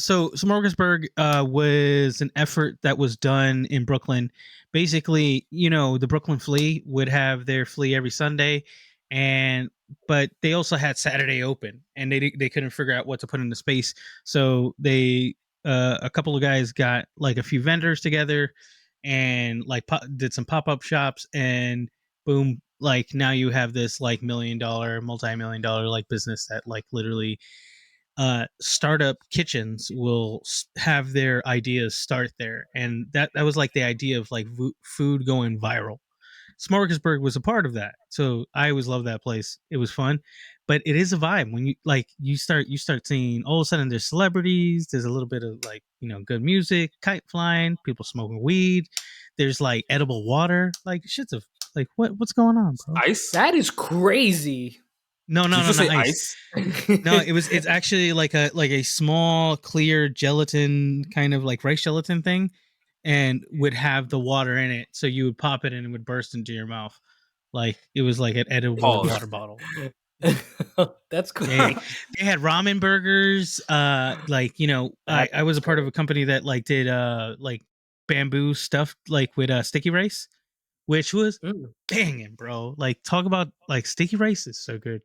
So Smorgasburg was an effort that was done in Brooklyn. Basically, the Brooklyn Flea would have their flea every Sunday, but they also had Saturday open, and they couldn't figure out what to put in the space. So they a couple of guys got like a few vendors together and like did some pop-up shops, and boom, like now you have this like multi-million-dollar like business that like literally startup kitchens will have their ideas start there. And that was like the idea of like food going viral. Smorgasburg was a part of that. So I always loved that place. It was fun, but it is a vibe when you start seeing all of a sudden there's celebrities, there's a little bit of like, good music, kite flying, people smoking weed. There's like edible water, like shit's of like, what's going on, bro? Ice? That is crazy. No, not ice. No, it's actually like a small clear gelatin kind of like rice gelatin thing, and would have the water in it. So you would pop it and it would burst into your mouth. Like it was like an edible water bottle. That's cool. They had ramen burgers. I was a part of a company that like did like bamboo stuff like with sticky rice, which was banging, bro. Like talk about like sticky rice is so good.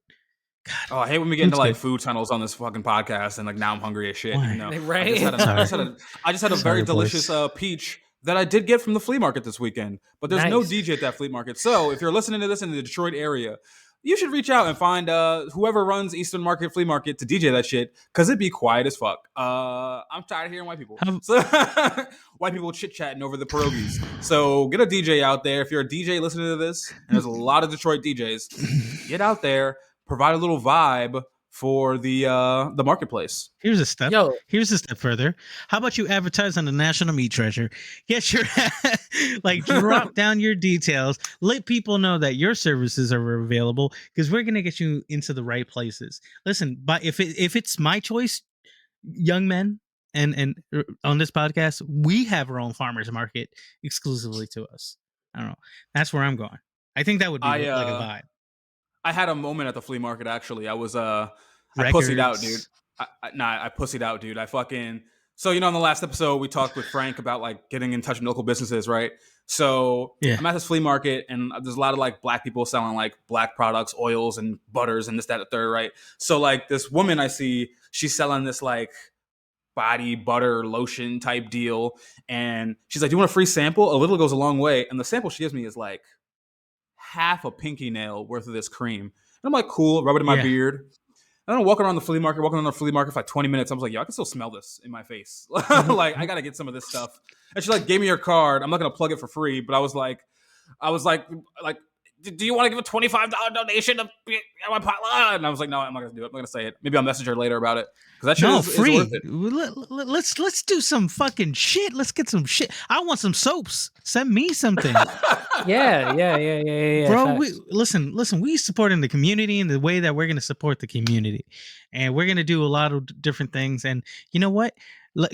God. Oh, I hate when we get into like food tunnels on this fucking podcast, and like now I'm hungry as shit. Right? I just had a very delicious peach that I did get from the flea market this weekend, but there's no DJ at that flea market. So if you're listening to this in the Detroit area, you should reach out and find whoever runs Eastern Market Flea Market to DJ that shit, because it'd be quiet as fuck. I'm tired of hearing white people. So white people chit-chatting over the pierogies. So get a DJ out there. If you're a DJ listening to this, and there's a lot of Detroit DJs, get out there, provide a little vibe for the marketplace. Here's a step further. How about you advertise on the National Meat Treasure? Get your like drop down your details. Let people know that your services are available, because we're gonna get you into the right places. Listen, but if it's my choice, young men, and on this podcast, we have our own farmers market exclusively to us. I don't know. That's where I'm going. I think that would be like a vibe. I had a moment at the flea market, actually. I was I pussied out, dude. I pussied out, dude. I fucking... So, in the last episode, we talked with Frank about, like, getting in touch with local businesses, right? So, I'm at this flea market, and there's a lot of, like, black people selling, like, black products, oils, and butters, and this, that, and the third, right? So, like, this woman I see, she's selling this, like, body butter lotion type deal, and she's like, do you want a free sample? A little goes a long way. And the sample she gives me is, like, half a pinky nail worth of this cream. And I'm like, cool, rub it in my beard. And I'm walking around the flea market for like 20 minutes. I was like, yo, I can still smell this in my face. Like, I got to get some of this stuff. And she like gave me her card. I'm not going to plug it for free, but I was like, do you want to give a $25 donation to my potluck? And I was like, no, I'm not going to do it. I'm not going to say it. Maybe I'll message her later about it. Because that shit is worth it. Let's do some fucking shit. Let's get some shit. I want some soaps. Send me something. Yeah. Bro, listen, we supporting the community in the way that we're going to support the community. And we're going to do a lot of different things. And you know what?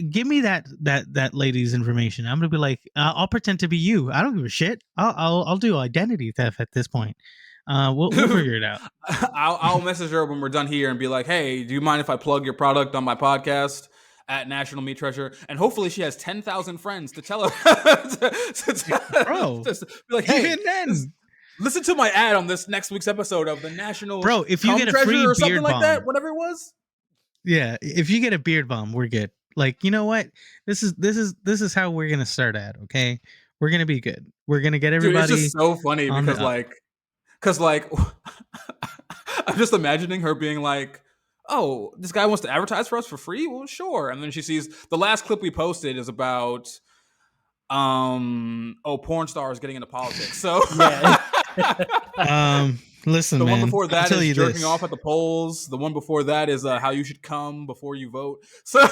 Give me that lady's information. I'm gonna be like, I'll pretend to be you. I don't give a shit. I'll do identity theft at this point. We'll figure it out. I'll message her when we're done here and be like, hey, do you mind if I plug your product on my podcast at National Meat Treasure? And hopefully she has 10,000 friends to tell her. Bro, be like, hey, even then, listen to my ad on this next week's episode of the National Bro, if you get a free or something beard like balm, that, whatever it was. Yeah, if you get a beard balm, we're good. Like, you know what? This is how we're gonna start at. Okay, we're gonna be good. We're gonna get everybody. Dude, it's just so funny because I'm just imagining her being like, "Oh, this guy wants to advertise for us for free? Well, sure." And then she sees the last clip we posted is about, porn stars getting into politics. So, listen, the man, one before that is jerking off at the polls. The one before that is how you should come before you vote. So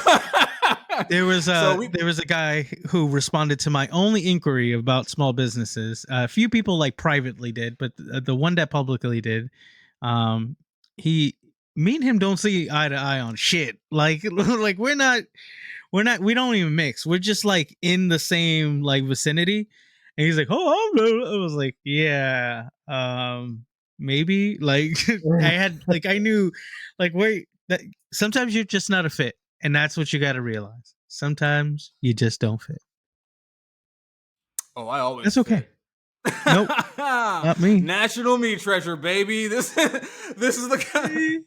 there was a guy who responded to my only inquiry about small businesses. A few people like privately did, but the one that publicly did, me and him don't see eye to eye on shit. Like we don't even mix. We're just like in the same like vicinity. And he's like, I was like, yeah, maybe. Like I knew, like, wait, that sometimes you're just not a fit, and that's what you got to realize. Sometimes you just don't fit. Oh, I always. That's okay. Nope, not me. National Meat Treasure, baby. This is the guy.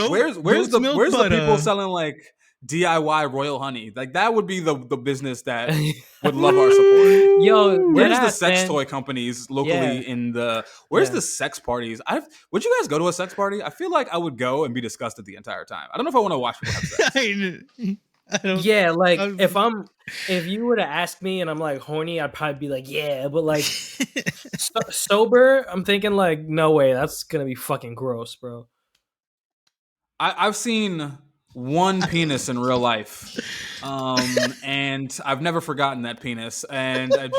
Where's the people selling like DIY royal honey? Like that would be the business that would love our support. Yo, where's the sex toy companies locally in the? Where's the sex parties? Would you guys go to a sex party? I feel like I would go and be disgusted the entire time. I don't know if I want to watch people have sex. Yeah, like if you were to ask me and I'm like horny, I'd probably be like, yeah, but like sober, I'm thinking like, no way, that's gonna be fucking gross, bro. I've seen one penis in real life, and I've never forgotten that penis. And I'm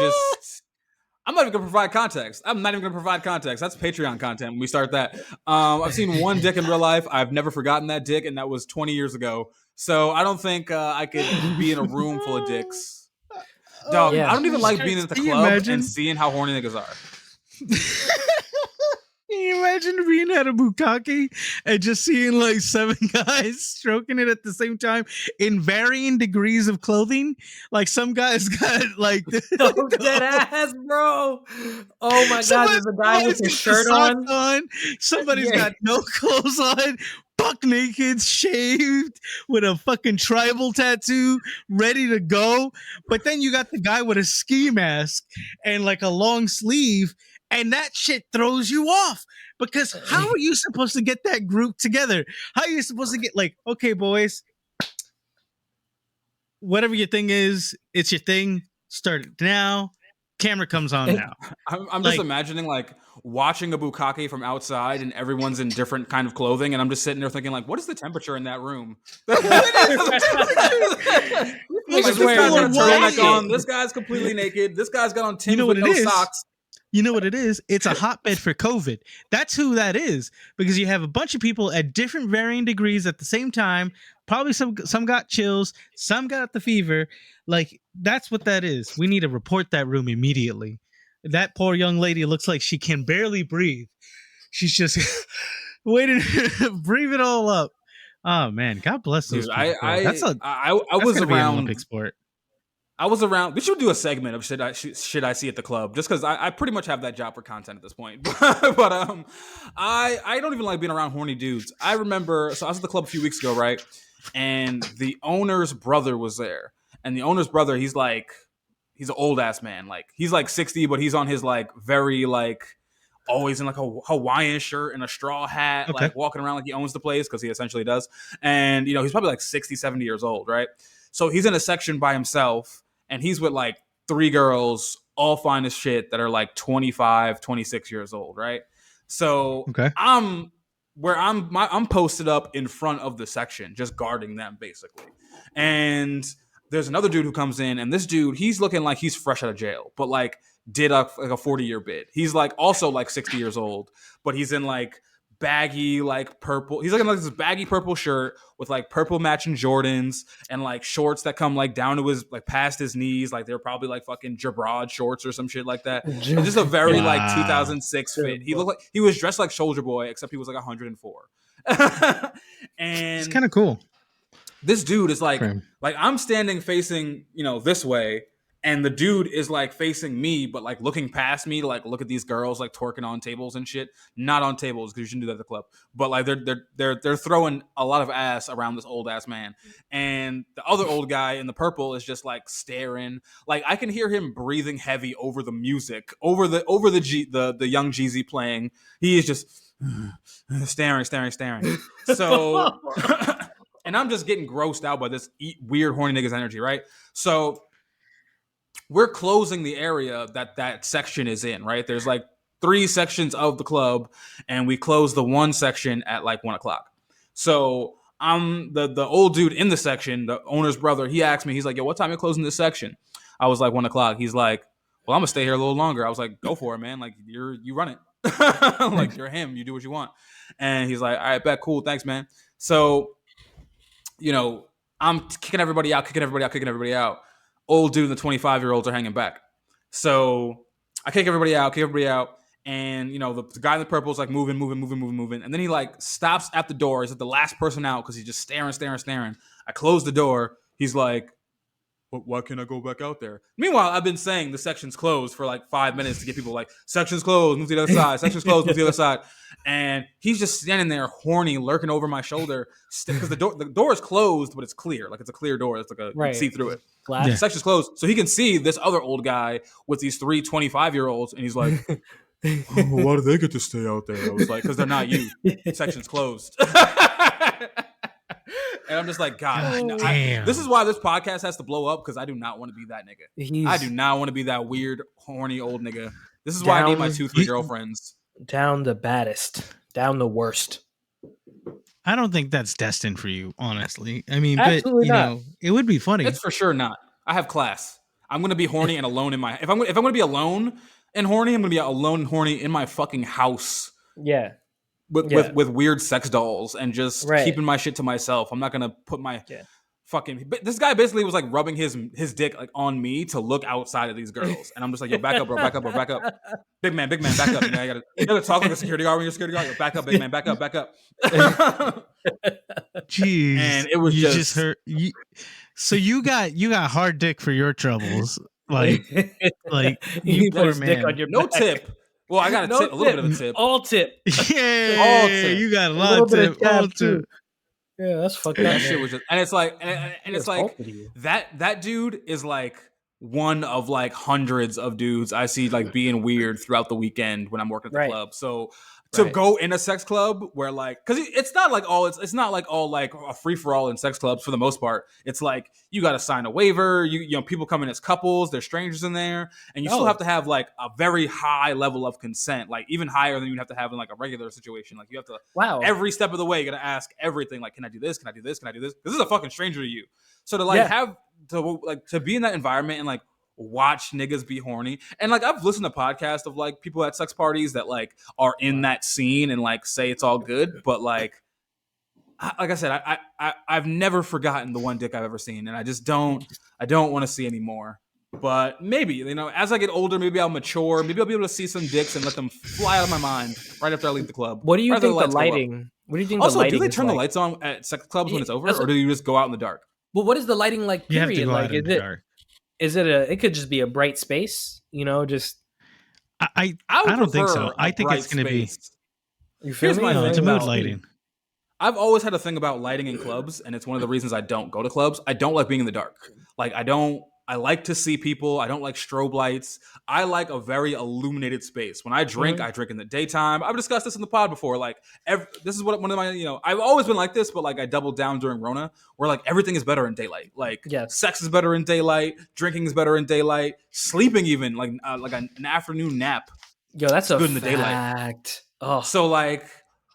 not even gonna provide context. That's Patreon content when we start that. I've seen one dick in real life. I've never forgotten that dick, and that was 20 years ago. So I don't think I could be in a room full of dicks. Dog, I don't even like being at the club and seeing how horny niggas are. Can you imagine being at a bukkake and just seeing like 7 guys stroking it at the same time in varying degrees of clothing? Like some guys got like dead ass, bro. Oh my god, there's a guy with his shirt on. Somebody's got no clothes on, buck naked, shaved, with a fucking tribal tattoo, ready to go. But then you got the guy with a ski mask and like a long sleeve, and that shit throws you off. Because how are you supposed to get that group together? How are you supposed to get like, okay, boys, whatever your thing is, it's your thing. Start it now. Camera comes on now. I'm just imagining like watching a bukkake from outside and everyone's in different kind of clothing, and I'm just sitting there thinking like, what is the temperature in that room? This guy's got a turtleneck on. This guy's completely naked. This guy's got on Tim's with no socks. You know what it is? It's a hotbed for COVID. That's who that is, because you have a bunch of people at different varying degrees at the same time. Probably some got chills, some got the fever. Like, that's what that is. We need to report that room immediately. That poor young lady looks like she can barely breathe. She's just waiting to breathe it all up. Oh man, God bless those people. I was around Olympic sport. I was around. We should do a segment of shit I see at the club, just because I pretty much have that job for content at this point. but I don't even like being around horny dudes. I remember, so I was at the club a few weeks ago, right? And the owner's brother was there, and the owner's brother, he's an old ass man, like he's like 60, but he's on his like very like always in like a Hawaiian shirt and a straw hat, like walking around like he owns the place, because he essentially does. And he's probably like 60, 70 years old, right? So he's in a section by himself. And he's with like 3 girls, all fine as shit, that are like 25, 26 years old, right? So I'm posted up in front of the section, just guarding them basically. And there's another dude who comes in, and this dude, he's looking like he's fresh out of jail, but like did a 40-year bid. He's like also like 60 years old, but he's in like baggy like purple. He's looking like this baggy purple shirt with like purple matching Jordans and like shorts that come like down to his like past his knees, like they're probably like fucking Jabrod shorts or some shit like that. And just a very like 2006 fit. He looked like he was dressed like Soldier Boy, except he was like 104. And it's kind of cool. This dude is like I'm standing facing this way, and the dude is like facing me, but like looking past me to like look at these girls like twerking on tables and shit. Not on tables, because you shouldn't do that at the club. But like they're throwing a lot of ass around this old ass man. And the other old guy in the purple is just like staring. Like I can hear him breathing heavy over the music, over the Young Jeezy playing. He is just staring. So and I'm just getting grossed out by this weird horny nigga's energy, right? So we're closing the area that section is in, right? There's like 3 sections of the club, and we close the one section at like 1:00. So I'm the old dude in the section, the owner's brother. He asked me, he's like, "Yo, what time are you closing this section?" I was like 1:00. He's like, "Well, I'm gonna stay here a little longer." I was like, "Go for it, man. Like you run it. Like you're him. You do what you want." And he's like, "All right, bet, cool, thanks, man." So I'm kicking everybody out. Old dude and the 25-year-olds are hanging back. So I kick everybody out. And, the guy in the purple is like moving. And then he like stops at the door. He's like the last person out because he's just staring. I close the door. He's like, "But why can't I go back out there?" Meanwhile, I've been saying the section's closed for like 5 minutes to get people like, "Section's closed, move to the other side. Section's closed, move to the other side." And he's just standing there horny, lurking over my shoulder, because the door is closed, but it's clear. Like it's a clear door. It's like you can see through it. The section's closed. So he can see this other old guy with these 3 25-year-olds, and he's like, "Oh, why do they get to stay out there?" I was like, "Because they're not you. The section's closed." And I'm just like, God, this is why this podcast has to blow up, because I do not want to be that nigga. I do not want to be that weird, horny old nigga. This is why I need my 2-3 girlfriends. Down the baddest. Down the worst. I don't think that's destined for you, honestly. I mean, absolutely but it would be funny. It's for sure not. I have class. I'm gonna be horny and alone in my. If I'm gonna be alone and horny, I'm gonna be alone and horny in my fucking house. Yeah. With weird sex dolls and just keeping my shit to myself. I'm not gonna put my fucking. But this guy basically was like rubbing his dick like on me to look outside of these girls, and I'm just like, "Yo, back up, bro, back up, big man, back up." You gotta talk like a security guard when you're a security guard. Yo, back up, big man, back up. Jeez, and it was just hurt. So you got hard dick for your troubles, like you poor put his dick man. on your no back. tip. Well, I got No a little bit of a tip. All tip. Yeah, tip. you got a A lot little of bit of tip. All jab too. tip. Yeah, that's fucked That up. shit Man. was just, and it's like, and He it's was like faulted you. that dude is like one of like hundreds of dudes I see like being weird throughout the weekend when I'm working at the Right. club. So to Right. go in a sex club where like, because it's not like all it's not like all like a free for all in sex clubs for the most part. It's like you got to sign a waiver. You know people come in as couples. There's strangers in there, and you still have to have like a very high level of consent, like even higher than you'd have to have in like a regular situation. Like you have to every step of the way, you're gonna ask everything. Like, can I do this? Can I do this? Can I do this? This is a fucking stranger to you. So to like have to be in that environment and like watch niggas be horny. And like I've listened to podcasts of like people at sex parties that like are in that scene and like say it's all good, but like I said, I've never forgotten the one dick I've ever seen, and I don't want to see any more. But maybe, you know, as I get older, maybe I'll mature. Maybe I'll be able to see some dicks and let them fly out of my mind right after I leave the club. What do you Right think the lighting? What do you think also, the lighting do they turn the like? lights on at sex clubs when it's over, that's or do you just go out in the dark? Well, what is the lighting like? You have to Period. go Like, out in the dark. is it a? It could just be a bright space, you know. Just I would don't think prefer so. I a think it's bright going to be. space. you feel Here's me? my No, thing it's a mood about- lighting. I've always had a thing about lighting in clubs, and it's one of the reasons I don't go to clubs. I don't like being in the dark. Like I like to see people. I don't like strobe lights. I like a very illuminated space. When I drink, I drink in the daytime. I've discussed this in the pod before. Like this is what one of my, you know, I've always been like this, but like I doubled down during Rona, where like everything is better in daylight. Like sex is better in daylight. Drinking is better in daylight. Sleeping even like an afternoon nap. Yo, that's a good in the fact. Oh, So like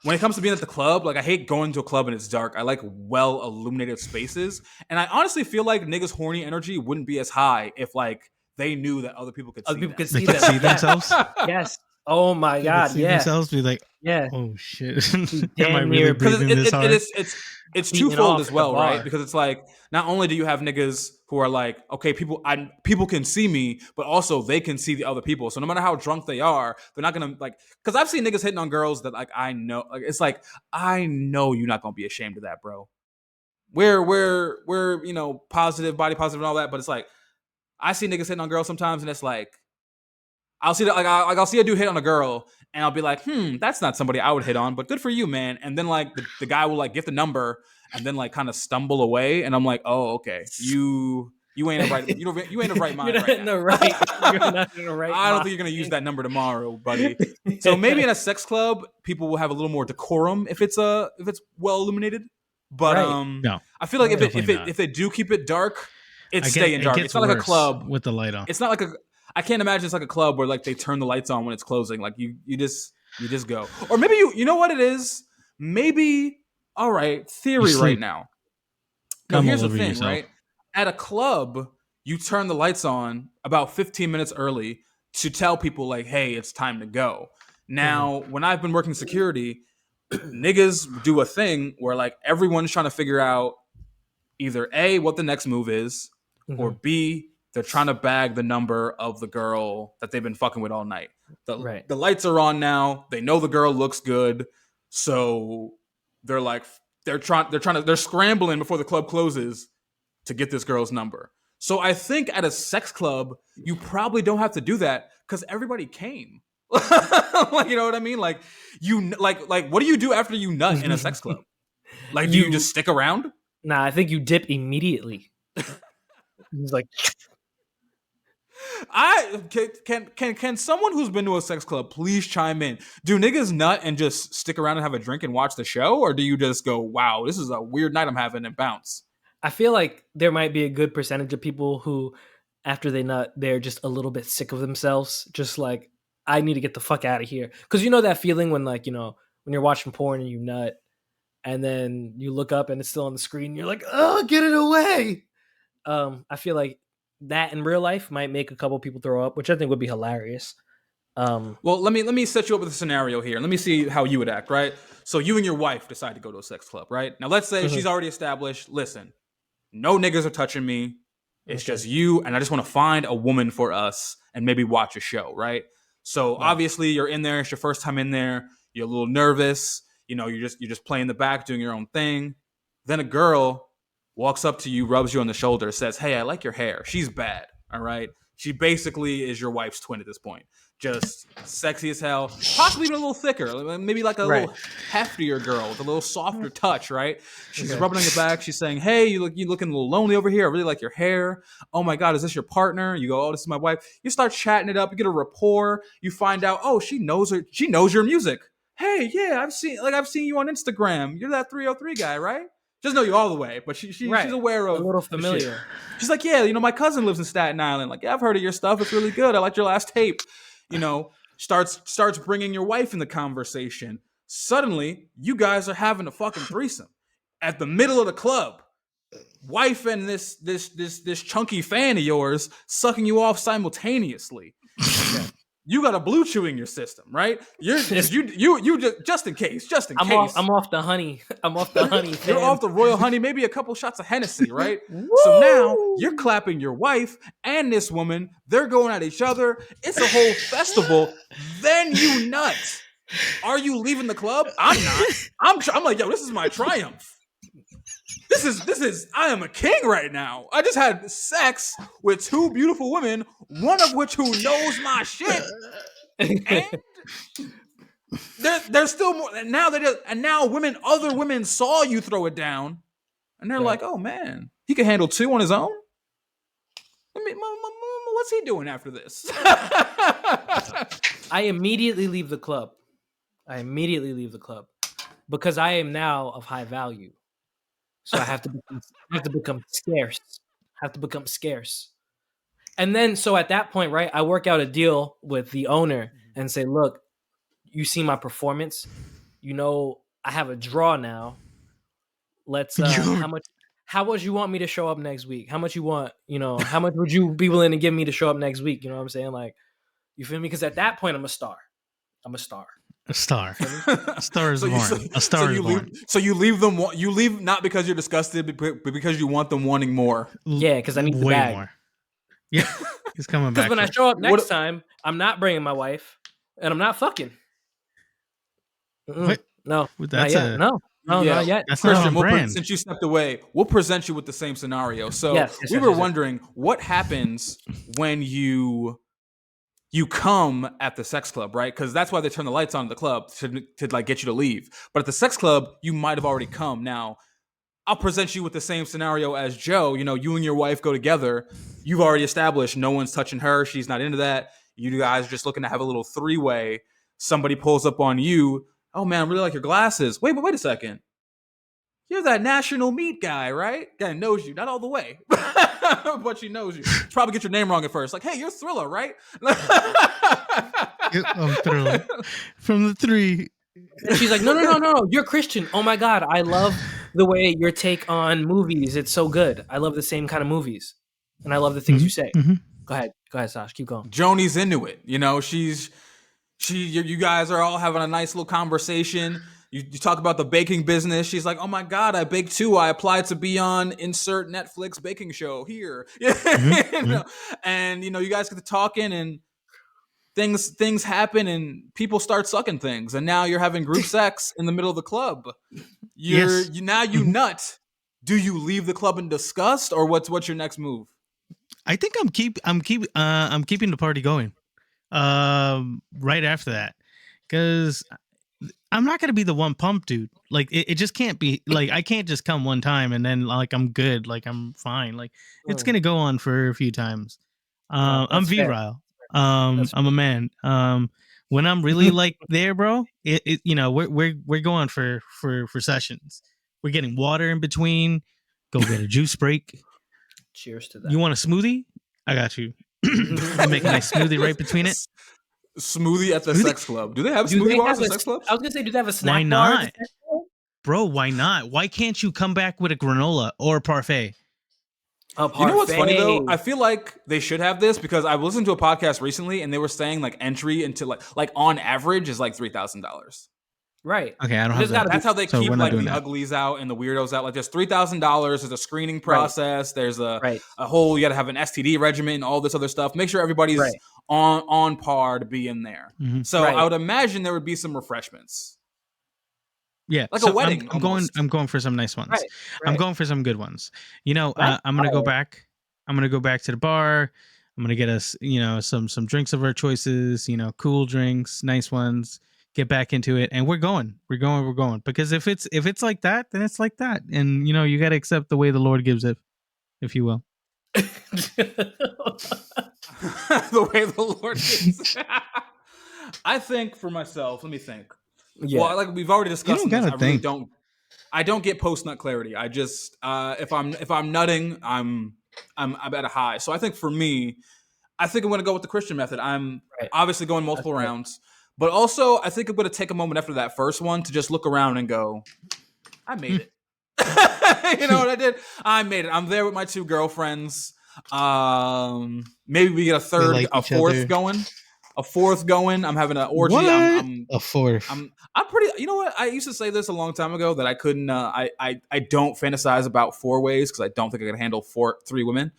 when it comes to being at the club, like I hate going to a club and it's dark. I like well illuminated spaces, and I honestly feel like niggas' horny energy wouldn't be as high if like they knew that other people could other see people them. could They see can that. see themselves. Yes. Oh my They god. can see Yeah. themselves. Be like, Yeah. oh shit. Am damn I really near- breathing this hard? It's Beating twofold off as at well, the right? bar. Because it's like not only do you have niggas who are like, okay, people can see me, but also they can see the other people. So no matter how drunk they are, they're not gonna like. Because I've seen niggas hitting on girls that like I know, like it's like I know you're not gonna be ashamed of that, bro. We're you know positive, body positive, and all that, but it's like I see niggas hitting on girls sometimes, and it's like I'll see that I'll see a dude hit on a girl, and I'll be like, that's not somebody I would hit on, but good for you, man. And then like the guy will like get the number, and then like kind of stumble away, and I'm like, oh okay, you ain't a right you ain't a right mind. You're not right in now. the right. You're not in the right. I don't think you're gonna use that number tomorrow, buddy. So maybe in a sex club, people will have a little more decorum if it's well illuminated. But No, I feel like definitely not. if they do keep it dark, it's I guess staying dark. It gets It's not like a worse club with the light on. It's not like I can't imagine it's like a club where like they turn the lights on when it's closing. Like you just go. Or maybe you know what it is? Maybe all right, theory sleep. right now. No, Come here's all the over thing, yourself. right? At a club, you turn the lights on about 15 minutes early to tell people like, hey, it's time to go. Now, when I've been working security, niggas do a thing where like everyone's trying to figure out either A, what the next move is, or B, they're trying to bag the number of the girl that they've been fucking with all night. The lights are on now. They know the girl looks good. So they're like they're scrambling before the club closes to get this girl's number. So I think at a sex club, you probably don't have to do that because everybody came. Like, you know what I mean? Like you like what do you do after you nut in a sex club? Like do you just stick around? Nah, I think you dip immediately. He's like, can someone who's been to a sex club please chime in? Do niggas nut and just stick around and have a drink and watch the show, or do you just go, "Wow, this is a weird night I'm having," and bounce? I feel like there might be a good percentage of people who, after they nut, they're just a little bit sick of themselves. Just like, I need to get the fuck out of here. Because you know that feeling when like, you know, when you're watching porn and you nut, and then you look up and it's still on the screen. And you're like, oh, get it away. I feel like that in real life might make a couple people throw up, which I think would be hilarious. Well, let me set you up with a scenario here. Let me see how you would act, right? So you and your wife decide to go to a sex club, right? Now let's say she's already established, listen, no niggas are touching me. It's just you, and I just want to find a woman for us and maybe watch a show, right? So obviously you're in there, it's your first time in there, you're a little nervous, you know, you're just playing the back, doing your own thing. Then a girl walks up to you, rubs you on the shoulder, says, hey, I like your hair. She's bad, all right? She basically is your wife's twin at this point. Just sexy as hell, possibly even a little thicker, maybe like a little heftier girl with a little softer touch, right? She's rubbing on your back. She's saying, "Hey, you looking a little lonely over here. I really like your hair. Oh my God, is this your partner?" You go, "Oh, this is my wife." You start chatting it up. You get a rapport. You find out, oh, she knows your music. Hey, yeah, I've seen you on Instagram. You're that 303 guy, right? She doesn't know you all the way, but she's aware of a little familiar. She's like, "Yeah, my cousin lives in Staten Island. Like, yeah, I've heard of your stuff. It's really good. I liked your last tape." Starts bringing your wife in the conversation. Suddenly, you guys are having a fucking threesome at the middle of the club. Wife and this chunky fan of yours sucking you off simultaneously. You got a blue chew in your system, right? You just in case. I'm off the honey. I'm off the honey. You're off the royal honey, maybe a couple shots of Hennessy, right? So now you're clapping your wife and this woman. They're going at each other. It's a whole festival. Then you nut. Are you leaving the club? I'm not. I'm like, yo, this is my triumph. This is I am a king right now. I just had sex with two beautiful women, one of which who knows my shit. And there's still more. And now other women saw you throw it down, and they're like, "Oh man, he can handle two on his own." I mean, what's he doing after this? I immediately leave the club because I am now of high value. So I have to become scarce. And then, so at that point, right, I work out a deal with the owner and say, "Look, you see my performance. I have a draw now. Let's how much you want me to show up next week? How much you want? How much would you be willing to give me to show up next week? You know what I'm saying? Like, you feel me? Because at that point, I'm a star. A star. A star is born. A star is born. So you leave them. You leave not because you're disgusted, but because you want them wanting more. Yeah, because I need the bag. More. Yeah, he's coming back. Because when I show up next time, I'm not bringing my wife, and I'm not fucking. What? No, not yet. Not yet. That's Christian, not on brand. Since you stepped away, we'll present you with the same scenario. So we were wondering what happens when you come at the sex club, right? Because that's why they turn the lights on in the club to like get you to leave. But at the sex club, you might have already come. Now, I'll present you with the same scenario as Joe. You and your wife go together. You've already established no one's touching her. She's not into that. You guys are just looking to have a little three-way. Somebody pulls up on you. "Oh man, I really like your glasses. Wait a second. You're that national meat guy, right? Guy knows you, not all the way, but she knows you. She'll probably get your name wrong at first. Like, hey, you're Thriller, right?" I'm Thriller from the 3. And she's like, no, you're Christian. Oh my God, I love the way your take on movies. It's so good. I love the same kind of movies, and I love the things you say. Mm-hmm. Go ahead, Sash. Keep going. Joni's into it. You guys are all having a nice little conversation. You talk about the baking business. She's like, "Oh my God, I bake too. I applied to be on insert Netflix baking show here." And you guys get to talking, and things happen, and people start sucking things, and now you're having group sex in the middle of the club. You nut. Do you leave the club in disgust, or what's your next move? I think I'm keeping the party going. Right after that, because I'm not gonna be the one pump dude. Like it just can't be. Like I can't just come one time and then like I'm good. Like I'm fine. Like it's gonna go on for a few times. I'm virile. I'm a man. When I'm really like there, bro, we're going for sessions. We're getting water in between. Go get a juice break. Cheers to that. You want a smoothie? I got you. I make a nice smoothie right between it. Smoothie at the sex club. Do they have smoothie bars at sex clubs? I was gonna say, do they have a snack bar? Why not? Bro, why not? Why can't you come back with a granola or a parfait? You know what's funny though? I feel like they should have this because I listened to a podcast recently and they were saying like entry into like on average is like $3,000. Right. Okay, I don't have that. That's how they keep like the uglies out and the weirdos out. Like there's $3,000. There's a screening process. Right. There's a whole, you got to have an STD regimen and all this other stuff. Make sure everybody's on par to be in there. Mm-hmm. So I would imagine there would be some refreshments. Yeah, like a wedding. I'm going for some nice ones. I'm going for some good ones. I'm gonna go back. I'm gonna go back to the bar. I'm gonna get us, some drinks of our choices, cool drinks, nice ones. Get back into it, and we're going. Because if it's like that, then it's like that, and you got to accept the way the Lord gives it, if you will. The way the Lord is. I think for myself, let me think. Yeah. Well, like we've already discussed, You don't this, gotta think. I don't get post nut clarity. I just if I'm nutting, I'm at a high. So I think for me, I think I'm going to go with the Christian method. I'm Right. obviously going multiple rounds, but also I think I'm going to take a moment after that first one to just look around and go, I made it. You know what I did? I made it. I'm there with my 2 girlfriends. Maybe we get a fourth going. I'm having an orgy. What? I'm A fourth. I'm pretty. You know what? I used to say this a long time ago that I couldn't. I don't fantasize about 4 ways because I don't think I can handle 3 women.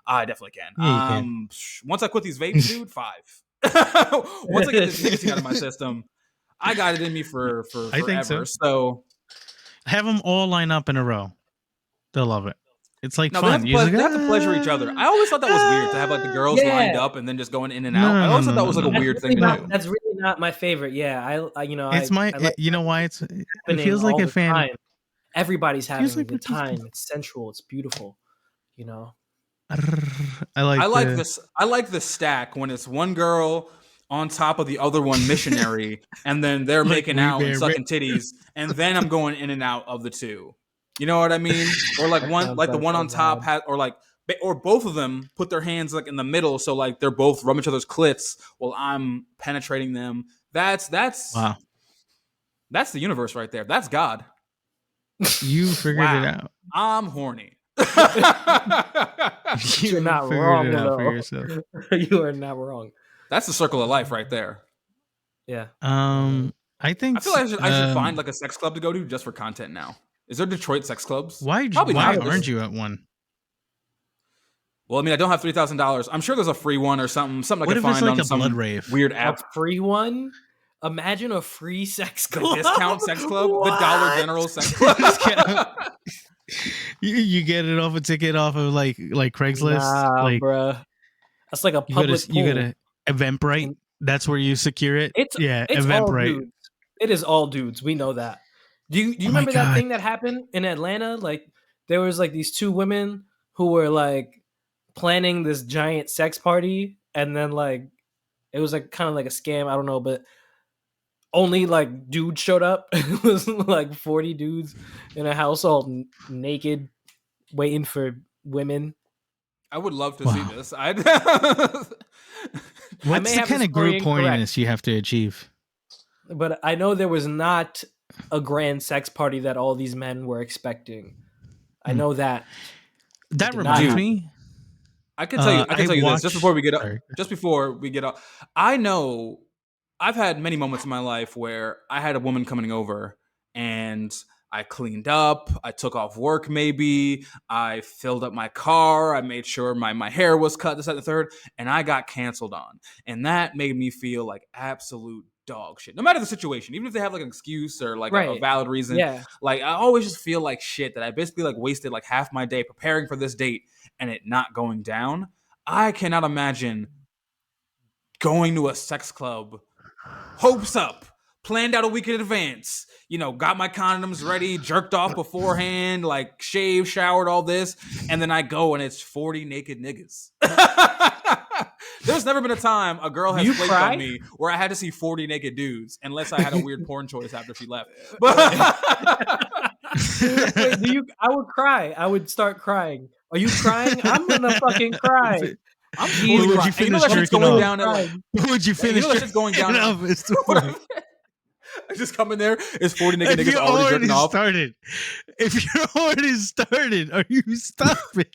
I definitely can. Yeah, you can. Once I quit these vapes, dude, 5. Once I get this nicotine out of my system, I got it in me for I think forever. so. So have them all line up in a row. They'll love it. It's like no, fun. they have to pleasure each other. I always thought that was weird to have like the girls lined up and then just going in and out. I always thought that was like a weird thing to do. That's really not my favorite. Yeah, I It's I like you know why it feels all like a the fan. time. Everybody's having like a good a fan. time. It's sensual. It's beautiful. I like this. I like the stack when it's one girl on top of the other one missionary, and then they're making out and sucking titties, and then I'm going in and out of the 2. You know what I mean? Or like the one on top or both of them put their hands like in the middle, so like they're both rubbing each other's clits while I'm penetrating them. That's wow. That's the universe right there. That's God. You figured it out. I'm horny. You're not wrong, though. You are not wrong. That's the circle of life right there. Yeah. I think I feel like I should find like a sex club to go to just for content now. Is there Detroit sex clubs? Why aren't you at one? Well, I mean, I don't have $3,000. I'm sure there's a free one or something I what can if find it's like on a some blood rave? Weird app. A free one? Imagine a free sex club. The discount sex club? What? The Dollar General sex club? you get it off a ticket off of like Craigslist? Nah, like, bruh. That's like a public pool. You go to Eventbrite. That's where you secure it. It's Eventbrite. It is all dudes. We know that. Do you remember that thing that happened in Atlanta? Like there was like these 2 women who were like planning this giant sex party, and then like it was like kind of like a scam. I don't know, but only like dudes showed up. It was like 40 dudes in a house all naked, waiting for women. I would love to see this. What's the kind of group horniness you have to achieve? But I know there was not a grand sex party that all these men were expecting. I know that. That reminds me. I can tell you this just before we get up. Just before we get up, I know I've had many moments in my life where I had a woman coming over and I cleaned up, I took off work maybe, I filled up my car, I made sure my hair was cut, this, that, and the third, and I got canceled on. And that made me feel like absolute dog shit. No matter the situation, even if they have like an excuse or like a valid reason, like I always just feel like shit that I basically like wasted like half my day preparing for this date and it not going down. I cannot imagine going to a sex club, hopes up, planned out a week in advance, got my condoms ready, jerked off beforehand, like shaved, showered, all this, and then I go and it's 40 naked niggas. There's never been a time a girl has flaked on me where I had to see 40 naked dudes, unless I had a weird porn choice after she left. But wait, I would cry. I would start crying. Are you crying? I'm gonna fucking cry. I'm totally crying. You know that shit's going down at like, would you finish? You know that shit's going down. I just come in there. It's 40 naked niggas already jerking off. If you're already started, are you stopping?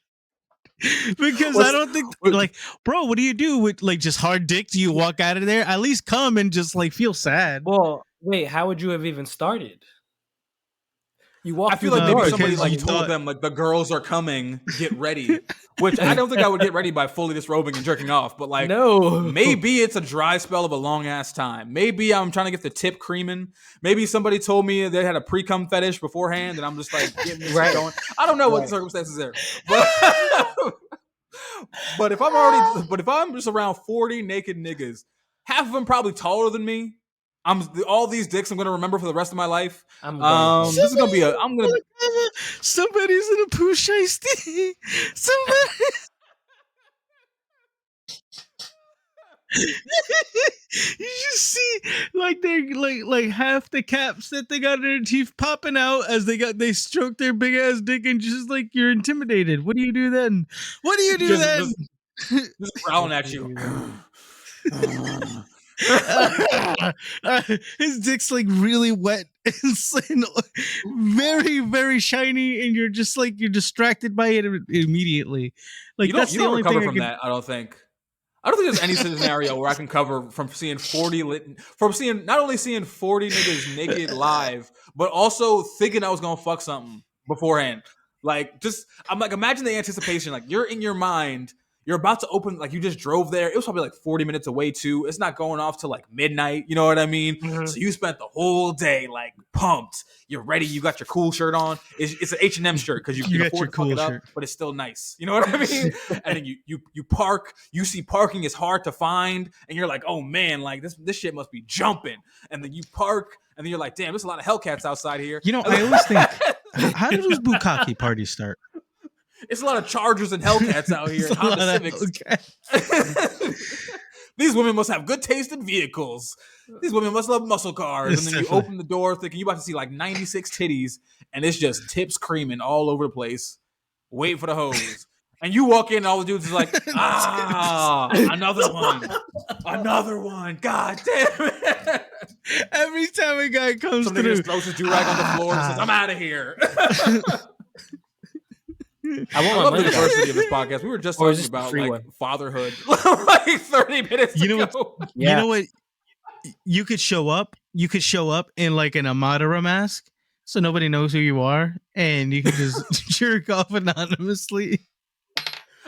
Because I don't think, like, bro, what do you do with like just hard dick? Do you walk out of there? At least come and just like feel sad. Well, wait, how would you have even started? You walk. I feel like maybe somebody like told them like the girls are coming, get ready. Which I don't think I would get ready by fully disrobing and jerking off, but like maybe it's a dry spell of a long ass time. Maybe I'm trying to get the tip creaming. Maybe somebody told me they had a pre-cum fetish beforehand, and I'm just like getting this going. I don't know what the circumstances are, But if I'm just around 40 naked niggas, half of them probably taller than me. All these dicks I'm gonna remember for the rest of my life. I'm going This is gonna be Somebody's in a poo shiesty. Somebody. You just see like they're like half the caps that they got in their teeth popping out as they stroke their big ass dick, and just like you're intimidated. What do you do then? What do you do then? just growling at you. His dick's like really wet and very very shiny, and you're distracted by it immediately. Like you that's the don't only recover thing from that. I don't think there's any scenario where I can cover from seeing not only seeing 40 niggas naked live, but also thinking I was gonna fuck something beforehand. Like, I'm like, imagine the anticipation. Like, you're in your mind, you're about to open, like, you just drove there. It was probably like 40 minutes away too. It's not going off till like midnight. You know what I mean? Mm-hmm. So you spent the whole day like pumped. You're ready. You got your cool shirt on. It's an H&M shirt because you can afford to fuck it up, but it's still nice. You know what I mean? And then you park. You see parking is hard to find, and you're like, oh man, like this shit must be jumping. And then you park, and then you're like, damn, there's a lot of Hellcats outside here. You know, I always think, how do those bukkake parties start? It's a lot of Chargers and Hellcats out here. Honda Civics. These women must have good taste in vehicles. These women must love muscle cars. And then you open the door thinking you're about to see like 96 titties, and it's just tips creaming all over the place. Wait for the hose. And you walk in, and all the dudes is like, another one. Another one. God damn it. Every time a guy comes Somebody through, just throws his do-rag on the floor and says, I'm out of here. I love the diversity of this podcast. We were just talking about like fatherhood like 30 minutes ago. You know what? You could show up in like an Amadara mask, so nobody knows who you are, and you can just jerk off anonymously.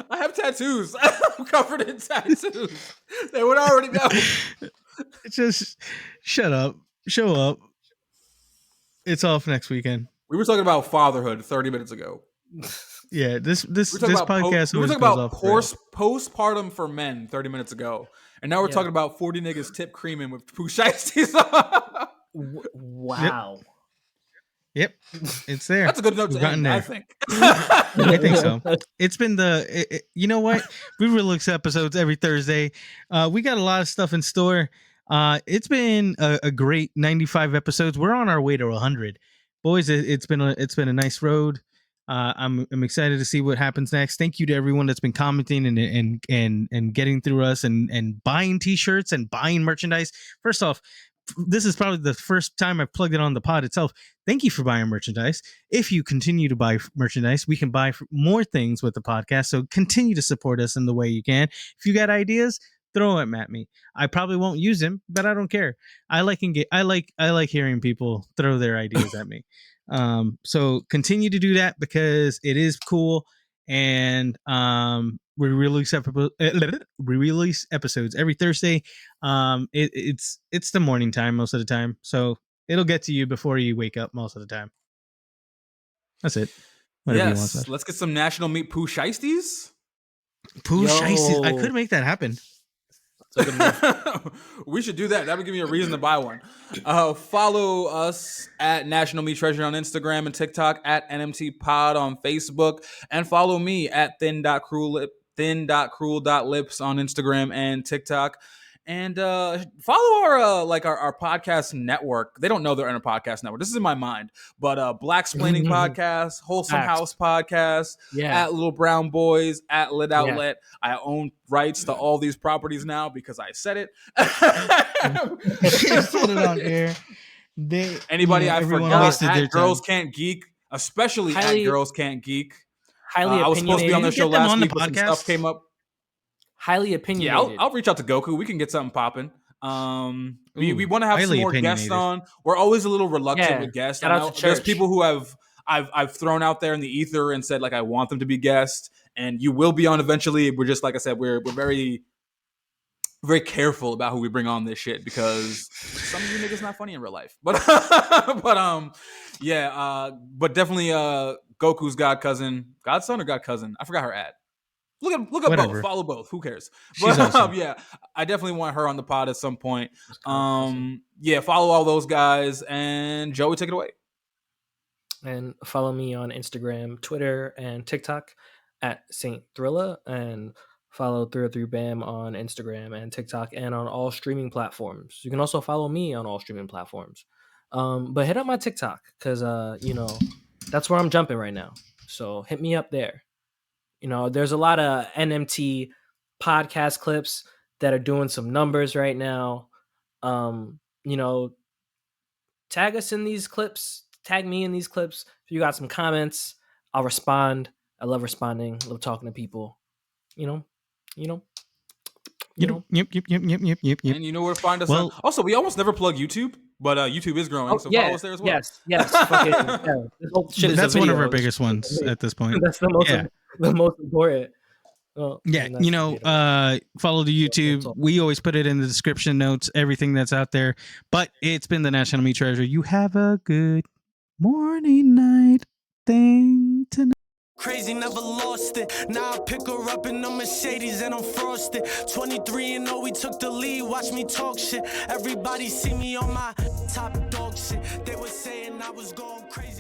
I have tattoos. I'm covered in tattoos. They would already know. Just shut up. Show up. It's off next weekend. We were talking about fatherhood 30 minutes ago. Yeah, this podcast. We were talking about postpartum for men 30 minutes ago, and now we're talking about 40 niggas tip creaming with poo shiesties. Wow. Yep, it's there. That's a good note to end, I think. I think so. It's been you know what? We release episodes every Thursday. We got a lot of stuff in store. It's been a great 95 episodes. We're on our way to 100. Boys, it's been a nice road. I'm excited to see what happens next. Thank you to everyone that's been commenting and getting through us and buying t-shirts and buying merchandise. First off, this is probably the first time I've plugged it on the pod itself. Thank you for buying merchandise. If you continue to buy merchandise, we can buy more things with the podcast. So continue to support us in the way you can. If you got ideas, throw them at me. I probably won't use them, but I don't care. I like hearing people throw their ideas at me. So continue to do that because it is cool. And we release episodes every Thursday. It's the morning time most of the time, so it'll get to you before you wake up most of the time. That's it. Whatever you want. Let's get some National Meat Poo Shiesties. Poo shiesties. I could make that happen. We should do that. That would give me a reason to buy one. Follow us at National Meat Treasure on Instagram and TikTok, at NMT Pod on Facebook, and follow me at thin.cruel.lips on Instagram and TikTok. And follow our podcast network. They don't know they're in a podcast network. This is in my mind. But Black Splaining Podcast, Wholesome House Podcast, at Little Brown Boys, at Lit Outlet. I own rights to all these properties now because I said it. Said it on air. Anybody I forgot at Girls Can't Geek, especially at Girls Can't Geek. Highly opinionated. I was supposed to be on their show last week, but some stuff came up. Highly opinionated. Yeah, I'll reach out to Goku. We can get something popping. We want to have some more guests on. We're always a little reluctant with guests. There's people who I've thrown out there in the ether and said like I want them to be guests, and you will be on eventually. We're just like I said, we're very, very careful about who we bring on this shit because some of you niggas not funny in real life. But definitely Goku's godson or god cousin. I forgot her ad. Look at Whatever. both. Follow both. Who cares? She's But awesome. yeah, I definitely want her on the pod at some point. Yeah, follow all those guys, and Joey, take it away. And follow me on Instagram, Twitter, and TikTok at Saint Thrilla, and follow 303 Bam on Instagram and TikTok and on all streaming platforms. You can also follow me on all streaming platforms. But hit up my TikTok because that's where I'm jumping right now. So hit me up there. There's a lot of NMT podcast clips that are doing some numbers right now. Tag us in these clips. Tag me in these clips. If you got some comments, I'll respond. I love responding. I love talking to people. Yep. And you know where to find us. Well- Also, we almost never plug YouTube, but YouTube is growing, so follow us there as well. Yes. Fucking, this whole shit is That's a one of video. our biggest ones at this point. That's the most Yeah. important. Well, Yeah, and that's follow the YouTube. that's all. We always put it in the description notes, everything that's out there. But it's been the National Meat Treasure. You have a good morning, night thing tonight. Crazy, never lost it. Now I pick her up in the Mercedes and I'm frosted. 23 and 0, we took the lead. Watch me talk shit. Everybody see me on my top dog shit. They were saying I was going crazy.